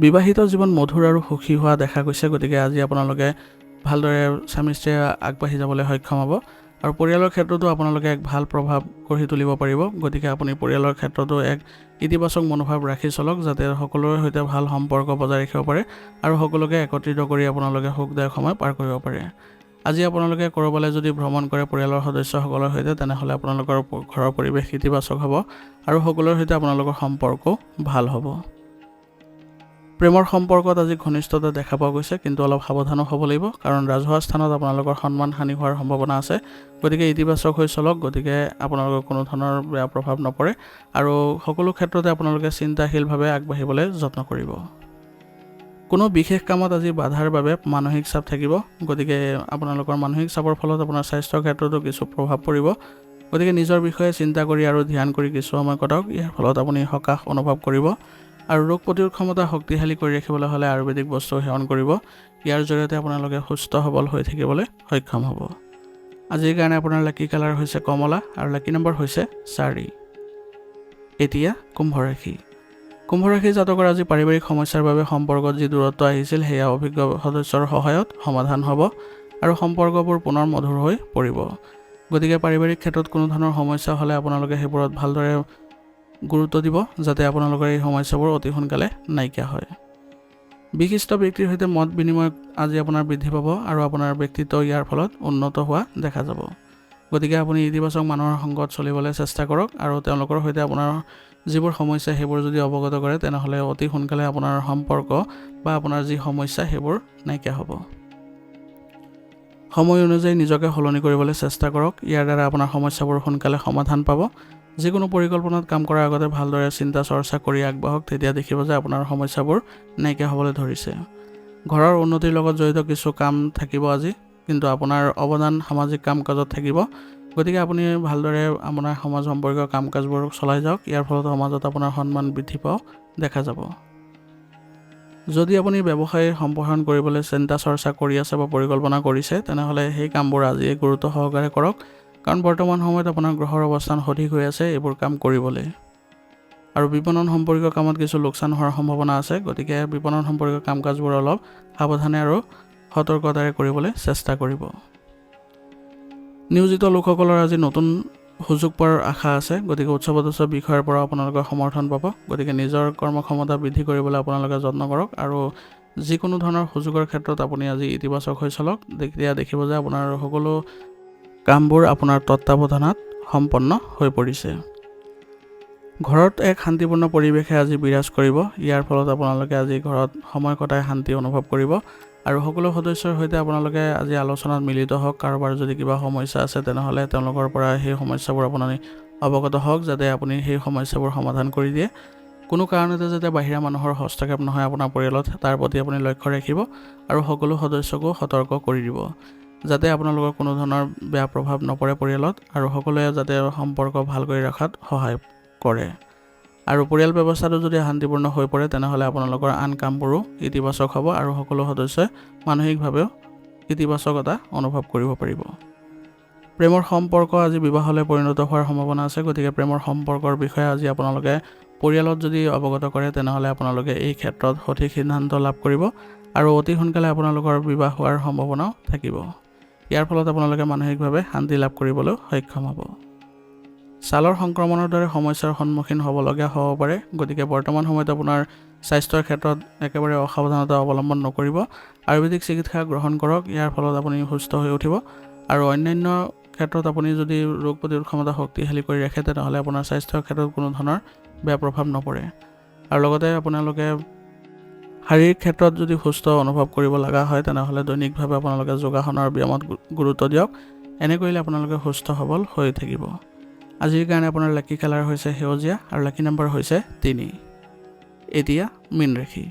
বিবাহিত জীৱন মধুৰ আৰু সুখী হোৱা দেখা গৈছে, গতিকে আজি আপোনালোকে ভালদৰে স্বামী স্ত্ৰীয়ে আগবাঢ়ি যাবলৈ সক্ষম হ'ব আৰু পৰিয়ালৰ ক্ষেত্ৰতো আপোনালোকে এক ভাল প্ৰভাৱ গঢ়ি তুলিব পাৰিব। গতিকে আপুনি পৰিয়ালৰ ক্ষেত্ৰতো এক ইতিবাচক মনোভাৱ ৰাখি চলক, যাতে সকলোৰে সৈতে ভাল সম্পৰ্ক বজাই ৰাখিব পাৰে আৰু সকলোকে একত্ৰিত কৰি আপোনালোকে সুখদায়ক সময় পাৰ কৰিব পাৰে। আজি আপোনালোকে ক'ৰবালৈ যদি ভ্ৰমণ কৰে পৰিয়ালৰ সদস্যসকলৰ সৈতে, তেনেহ'লে আপোনালোকৰ ঘৰৰ পৰিৱেশ ইতিবাচক হ'ব আৰু সকলোৰে সৈতে আপোনালোকৰ সম্পৰ্কও ভাল হ'ব। প্ৰেমৰ সম্পৰ্কত আজি ঘনিষ্ঠতা দেখা পোৱা গৈছে, কিন্তু অলপ সাৱধানো হ'ব লাগিব, কাৰণ ৰাজহুৱা স্থানত আপোনালোকৰ সন্মান হানি হোৱাৰ সম্ভাৱনা আছে। গতিকে ইতিবাচক হৈ চলক, গতিকে আপোনালোকৰ কোনো ধৰণৰ বেয়া প্ৰভাৱ নপৰে আৰু সকলো ক্ষেত্ৰতে আপোনালোকে চিন্তাশীলভাৱে আগবাঢ়িবলৈ যত্ন কৰিব। কোনো বিশেষ কামত আজি বাধাৰ বাবে মানসিক চাপ থাকিব, গতিকে আপোনালোকৰ মানসিক চাপৰ ফলত আপোনাৰ স্বাস্থ্যৰ ক্ষেত্ৰতো কিছু প্ৰভাৱ পৰিব। গতিকে নিজৰ বিষয়ে চিন্তা কৰি আৰু ধ্যান কৰি কিছু সময় কটাওক। ইয়াৰ ফলত আপুনি সকাহ অনুভৱ কৰিব আৰু ৰোগ প্ৰতিৰোধ ক্ষমতা শক্তিশালী কৰি ৰাখিবলৈ হ'লে আয়ুৰ্বেদিক বস্তু সেৱন কৰিব। ইয়াৰ জৰিয়তে আপোনালোকে সুস্থ সবল হৈ থাকিবলৈ সক্ষম হ'ব। আজিৰ কাৰণে আপোনাৰ লাকি কালাৰ হৈছে কমলা আৰু লাকি নম্বৰ হৈছে 4। এতিয়া কুম্ভ ৰাশি। কুম্ভ ৰাশি জাতকৰ আজি পাৰিবাৰিক সমস্যাৰ বাবে সম্পৰ্কত যি দূৰত্ব আহিছিল সেয়া অভিজ্ঞ সদস্যৰ সহায়ত সমাধান হ'ব আৰু সম্পৰ্কবোৰ পুনৰ মধুৰ হৈ পৰিব। গতিকে পাৰিবাৰিক ক্ষেত্ৰত কোনো ধৰণৰ সমস্যা হ'লে আপোনালোকে সেইবোৰত ভালদৰে গুৰুত্ব দিব যাতে আপোনালোকৰ এই সমস্যাবোৰ অতি সোনকালে নাইকিয়া হয়। বিশিষ্ট ব্যক্তিৰ সৈতে মত বিনিময় আজি আপোনাৰ বৃদ্ধি পাব আৰু আপোনাৰ ব্যক্তিত্ব ইয়াৰ ফলত উন্নত হোৱা দেখা যাব। গতিকে আপুনি ইতিবাচক মানুহৰ সংগত চলিবলৈ চেষ্টা কৰক আৰু তেওঁলোকৰ সৈতে আপোনাৰ যিবোৰ সমস্যা সেইবোৰ যদি অৱগত কৰে তেনেহ'লে অতি সোনকালে আপোনাৰ সম্পৰ্ক বা আপোনাৰ যি সমস্যা সেইবোৰ নাইকিয়া হ'ব। সময় অনুযায়ী নিজকে সলনি কৰিবলৈ চেষ্টা কৰক। ইয়াৰ দ্বাৰা আপোনাৰ সমস্যাবোৰ সোনকালে সমাধান পাব। যিকোনো পৰিকল্পনাত কাম কৰাৰ আগতে ভালদৰে চিন্তা চৰ্চা কৰি আগবাঢ়ক, তেতিয়া দেখিব যে আপোনাৰ সমস্যাবোৰ নাইকিয়া হ'বলৈ ধৰিছে। ঘৰৰ উন্নতিৰ লগত জড়িত কিছু কাম থাকিব আজি, কিন্তু আপোনাৰ অৱদান সামাজিক কাম কাজত থাকিব। গতিকে আপুনি ভালদৰে আপোনাৰ সমাজ সম্পৰ্কীয় কাম কাজবোৰ চলাই যাওক। ইয়াৰ ফলত সমাজত আপোনাৰ সন্মান বৃদ্ধি পোৱা দেখা যাব। যদি আপুনি ব্যৱসায় সম্প্ৰসাৰণ কৰিবলৈ চিন্তা চৰ্চা কৰি আছে বা পৰিকল্পনা কৰিছে তেনেহ'লে সেই কামবোৰ আজি গুৰুত্ব সহকাৰে কৰক, কাৰণ বৰ্তমান সময়ত আপোনাৰ গ্ৰহৰ অৱস্থান সঠিক হৈ আছে এইবোৰ কাম কৰিবলৈ। আৰু বিপণন সম্পৰ্কীয় কামত কিছু লোকচান হোৱাৰ সম্ভাৱনা আছে। গতিকে বিপণন সম্পৰ্কীয় কাম কাজবোৰ অলপ সাৱধানে আৰু সতৰ্কতাৰে কৰিবলৈ চেষ্টা কৰিব। নিয়োজিত লোকসকলৰ আজি নতুন সুযোগ পোৱাৰ আশা আছে। গতিকে উচ্চপদস্থ বিষয়ৰ পৰা আপোনালোকে সমৰ্থন পাব। গতিকে নিজৰ কৰ্মক্ষমতা বৃদ্ধি কৰিবলৈ আপোনালোকে যত্ন কৰক আৰু যিকোনো ধৰণৰ সুযোগৰ ক্ষেত্ৰত আপুনি আজি ইতিবাচক হৈ চলক। তেতিয়া দেখিব যে আপোনাৰ সকলো কামবোৰ আপোনাৰ তত্ত্বাৱধানত সম্পন্ন হৈ পৰিছে। ঘৰত এক শান্তিপূৰ্ণ পৰিৱেশে আজি বিৰাজ কৰিব। ইয়াৰ ফলত আপোনালোকে আজি ঘৰত সময় কটাই শান্তি অনুভৱ কৰিব আৰু সকলো সদস্যৰ সৈতে আপোনালোকে আজি আলোচনাত মিলিত হওক। কাৰোবাৰ যদি কিবা সমস্যা আছে তেনেহ'লে তেওঁলোকৰ পৰা সেই সমস্যাবোৰ আপুনি অৱগত হওক, যাতে আপুনি সেই সমস্যাবোৰ সমাধান কৰি দিয়ে। কোনো কাৰণতে যাতে বাহিৰা মানুহৰ হস্তক্ষেপ নহয় আপোনাৰ পৰিয়ালত, তাৰ প্ৰতি আপুনি লক্ষ্য ৰাখিব আৰু সকলো সদস্যকো সতৰ্ক কৰি দিব যাতে আপোনালোকৰ কোনো ধৰণৰ বেয়া প্ৰভাৱ নপৰে পৰিয়ালত, আৰু সকলোৱে যাতে সম্পৰ্ক ভাল কৰি ৰখাত সহায় কৰে। আৰু পৰিয়াল ব্যৱস্থাটো যদি শান্তিপূৰ্ণ হৈ পৰে তেনেহ'লে আপোনালোকৰ আন কামবোৰো ইতিবাচক হ'ব আৰু সকলো সদস্যই মানসিকভাৱেও ইতিবাচকতা অনুভৱ কৰিব পাৰিব। প্ৰেমৰ সম্পৰ্ক আজি বিবাহলৈ পৰিণত হোৱাৰ সম্ভাৱনা আছে। গতিকে প্ৰেমৰ সম্পৰ্কৰ বিষয়ে আজি আপোনালোকে পৰিয়ালত যদি অৱগত কৰে তেনেহ'লে আপোনালোকে এই ক্ষেত্ৰত সঠিক সিদ্ধান্ত লাভ কৰিব আৰু অতি সোনকালে আপোনালোকৰ বিবাহ হোৱাৰ সম্ভাৱনাও থাকিব। ইয়াৰ ফলত আপোনালোকে মানসিকভাৱে শান্তি লাভ কৰিবলৈ সক্ষম হ'ব। ছালৰ সংক্ৰমণৰ দৰে সমস্যাৰ সন্মুখীন হ'বলগীয়া হ'ব পাৰে। গতিকে বৰ্তমান সময়ত আপোনাৰ স্বাস্থ্যৰ ক্ষেত্ৰত একেবাৰে অসাৱধানতা অৱলম্বন নকৰিব। আয়ুৰ্বেদিক চিকিৎসা গ্ৰহণ কৰক। ইয়াৰ ফলত আপুনি সুস্থ হৈ উঠিব আৰু অন্যান্য ক্ষেত্ৰত আপুনি যদি ৰোগ প্ৰতিৰোধ ক্ষমতা শক্তিশালী কৰি ৰাখে তেনেহ'লে আপোনাৰ স্বাস্থ্যৰ ক্ষেত্ৰত কোনো ধৰণৰ বেয়া প্ৰভাৱ নপৰে। আৰু লগতে আপোনালোকে শাৰীৰিক ক্ষেত্ৰত যদি সুস্থ অনুভৱ কৰিব লগা হয় তেনেহ'লে দৈনিকভাৱে আপোনালোকে যোগাসন আৰু ব্যায়ামত গুৰুত্ব দিয়ক। এনে কৰিলে আপোনালোকে সুস্থ সবল হৈ থাকিব। আজিৰ কাৰণে আপোনাৰ লাকি কালাৰ হৈছে সেউজীয়া আৰু লাকি নম্বৰ হৈছে 3। এতিয়া মীন ৰাশি।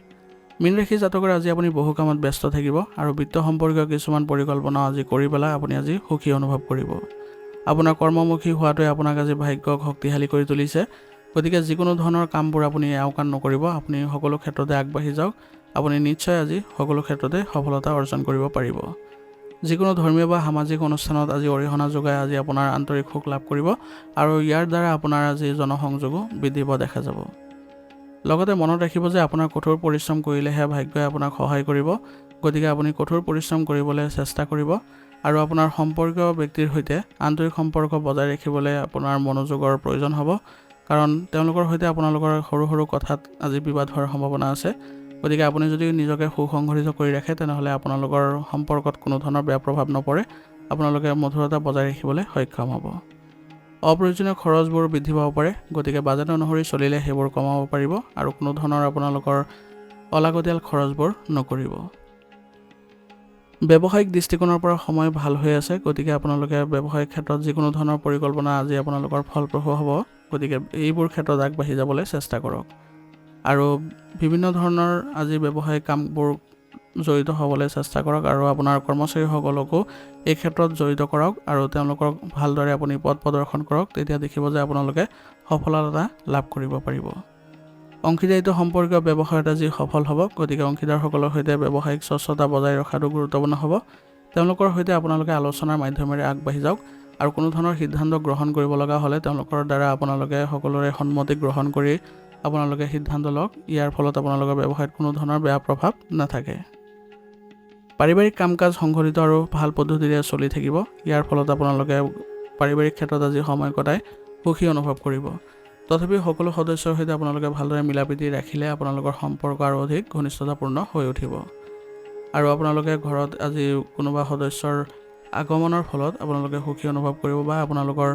মীন ৰাশি জাতকৰ আজি আপুনি বহু কামত ব্যস্ত থাকিব আৰু বিত্ত সম্পৰ্কীয় কিছুমান পৰিকল্পনা আজি কৰি পেলাই আপুনি আজি সুখী অনুভৱ কৰিব। আপোনাৰ কৰ্মমুখী হোৱাটোৱে আপোনাক আজি ভাগ্যক শক্তিশালী কৰি তুলিছে। গতিকে যিকোনো ধৰণৰ কামবোৰ আপুনি আওকাণ নকৰিব, আপুনি সকলো ক্ষেত্ৰতে আগবাঢ়ি যাওক। আপুনি নিশ্চয় আজি সকলো ক্ষেত্ৰতে সফলতা অৰ্জন কৰিব পাৰিব। যিকোনো ধৰ্মীয় বা সামাজিক অনুষ্ঠানত আজি অৰিহণা যোগাই আজি আপোনাৰ আন্তৰিক সুখ লাভ কৰিব আৰু ইয়াৰ দ্বাৰা আপোনাৰ আজি জনসংযোগো বৃদ্ধি পোৱা দেখা যাব। লগতে মনত ৰাখিব যে আপোনাৰ কঠোৰ পৰিশ্ৰম কৰিলেহে ভাগ্যই আপোনাক সহায় কৰিব। গতিকে আপুনি কঠোৰ পৰিশ্ৰম কৰিবলৈ চেষ্টা কৰিব আৰু আপোনাৰ সম্পৰ্কীয় ব্যক্তিৰ সৈতে আন্তৰিক সম্পৰ্ক বজাই ৰাখিবলৈ আপোনাৰ মনোযোগৰ প্ৰয়োজন হ'ব, কাৰণ তেওঁলোকৰ সৈতে আপোনালোকৰ সৰু সৰু কথাত আজি বিবাদ হোৱাৰ সম্ভাৱনা আছে। গতিকে আপুনি যদি নিজকে সুসংগঠিত কৰি ৰাখে তেনেহ'লে আপোনালোকৰ সম্পৰ্কত কোনো ধৰণৰ বেয়া প্ৰভাৱ নপৰে। আপোনালোকে মধুৰতা বজাই ৰাখিবলৈ সক্ষম হ'ব। অপ্ৰয়োজনীয় খৰচবোৰ বৃদ্ধি পাব পাৰে। গতিকে বাজেট অনুসৰি চলিলে সেইবোৰ কমাব পাৰিব আৰু কোনো ধৰণৰ আপোনালোকৰ অলাগতিয়াল খৰচবোৰ নকৰিব। ব্যৱসায়িক দৃষ্টিকোণৰ পৰা সময় ভাল হৈ আছে। গতিকে আপোনালোকে ব্যৱসায়িক ক্ষেত্ৰত যিকোনো ধৰণৰ পৰিকল্পনা আজি আপোনালোকৰ ফলপ্ৰসূ হ'ব। গতিকে এইবোৰ ক্ষেত্ৰত আগবাঢ়ি যাবলৈ চেষ্টা কৰক আৰু বিভিন্ন ধৰণৰ আজি ব্যৱসায়িক কামবোৰ জড়িত হ'বলৈ চেষ্টা কৰক আৰু আপোনাৰ কৰ্মচাৰীসকলকো এই ক্ষেত্ৰত জড়িত কৰক আৰু তেওঁলোকক ভালদৰে আপুনি পথ প্ৰদৰ্শন কৰক। তেতিয়া দেখিব যে আপোনালোকে সফলতা লাভ কৰিব পাৰিব। অংশীদাৰিত্ব সম্পৰ্কীয় ব্যৱসায়ত আজি সফল হ'ব। গতিকে অংশীদাৰসকলৰ সৈতে ব্যৱসায়িক স্বচ্ছতা বজাই ৰখাটো গুৰুত্বপূৰ্ণ হ'ব। তেওঁলোকৰ সৈতে আপোনালোকে আলোচনাৰ মাধ্যমেৰে আগবাঢ়ি যাওক আৰু কোনো ধৰণৰ সিদ্ধান্ত গ্ৰহণ কৰিব লগা হ'লে তেওঁলোকৰ দ্বাৰা আপোনালোকে সকলোৰে সন্মতি গ্ৰহণ কৰি আপোনালোকে সিদ্ধান্ত লওক। ইয়াৰ ফলত আপোনালোকৰ ব্যৱসায়ত কোনো ধৰণৰ বেয়া প্ৰভাৱ নাথাকে। পাৰিবাৰিক কাম কাজ সংঘটিত আৰু ভাল পদ্ধতিৰে চলি থাকিব। ইয়াৰ ফলত আপোনালোকে পাৰিবাৰিক ক্ষেত্ৰত আজি সময় কটাই সুখী অনুভৱ কৰিব। তথাপিও সকলো সদস্যৰ সৈতে আপোনালোকে ভালদৰে মিলাপ্ৰীতি ৰাখিলে আপোনালোকৰ সম্পৰ্ক আৰু অধিক ঘনিষ্ঠতাপূৰ্ণ হৈ উঠিব। আৰু আপোনালোকে ঘৰত আজি কোনোবা সদস্যৰ আগমনৰ ফলত আপোনালোকে সুখী অনুভৱ কৰিব বা আপোনালোকৰ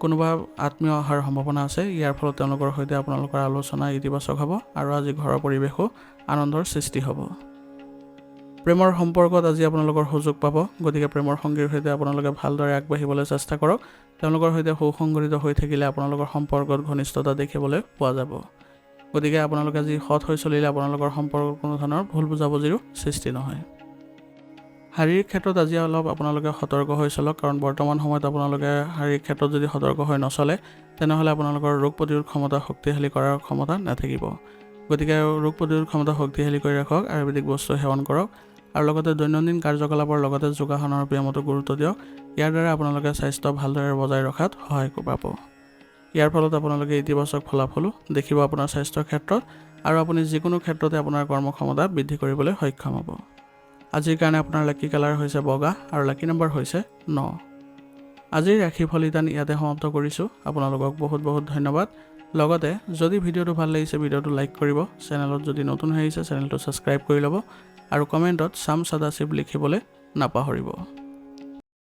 কোনোবা আত্মীয় অহাৰ সম্ভাৱনা আছে। ইয়াৰ ফলত তেওঁলোকৰ সৈতে আপোনালোকৰ আলোচনা ইতিবাচক হ'ব আৰু আজি ঘৰৰ পৰিৱেশো আনন্দৰ সৃষ্টি হ'ব। প্ৰেমৰ সম্পৰ্কত আজি আপোনালোকৰ সুযোগ পাব। গতিকে প্ৰেমৰ সংগীৰ সৈতে আপোনালোকে ভালদৰে আগবাঢ়িবলৈ চেষ্টা কৰক। তেওঁলোকৰ সৈতে সুসংগঠিত হৈ থাকিলে আপোনালোকৰ সম্পৰ্কত ঘনিষ্ঠতা দেখিবলৈ পোৱা যাব। গতিকে আপোনালোকে আজি সৎ হৈ চলিলে আপোনালোকৰ সম্পৰ্কত কোনো ধৰণৰ ভুল বুজাবুজিৰো সৃষ্টি নহয়। শাৰীৰিক ক্ষেত্ৰত আজি অলপ আপোনালোকে সতৰ্ক হৈ চলক, কাৰণ বৰ্তমান সময়ত আপোনালোকে শাৰীৰিক ক্ষেত্ৰত যদি সতৰ্ক হৈ নচলে তেনেহ'লে আপোনালোকৰ ৰোগ প্ৰতিৰোধ ক্ষমতা শক্তিশালী কৰাৰ ক্ষমতা নাথাকিব। গতিকে ৰোগ প্ৰতিৰোধ ক্ষমতা শক্তিশালী কৰি ৰাখক, আয়ুৰ্বেদিক বস্তু সেৱন কৰক আৰু লগতে দৈনন্দিন কাৰ্যকলাপৰ লগতে যোগাসনৰ ব্যায়ামতো গুৰুত্ব দিয়ক। ইয়াৰ দ্বাৰা আপোনালোকে স্বাস্থ্য ভালদৰে বজাই ৰখাত সহায় পাব। ইয়াৰ ফলত আপোনালোকে ইতিবাচক ফলাফলো দেখিব আপোনাৰ স্বাস্থ্যৰ ক্ষেত্ৰত আৰু আপুনি যিকোনো ক্ষেত্ৰতে আপোনাৰ কৰ্মক্ষমতা বৃদ্ধি কৰিবলৈ সক্ষম হ'ব। আজিৰ কাৰণে আপোনাৰ লাকি কালাৰ হৈছে বগা আৰু লাকি নম্বৰ হৈছে 9। আজিৰ ৰাশি ফলিতান ইয়াতে সমাপ্ত কৰিছোঁ। আপোনালোকক বহুত বহুত ধন্যবাদ। লগতে যদি ভিডিঅ'টো ভাল লাগিছে ভিডিঅ'টো লাইক কৰিব, চেনেলত যদি নতুন হৈ আহিছে চেনেলটো ছাবস্ক্ৰাইব কৰি ল'ব আৰু কমেণ্টত চাম সদাশিৱ লিখিবলৈ নাপাহৰিব।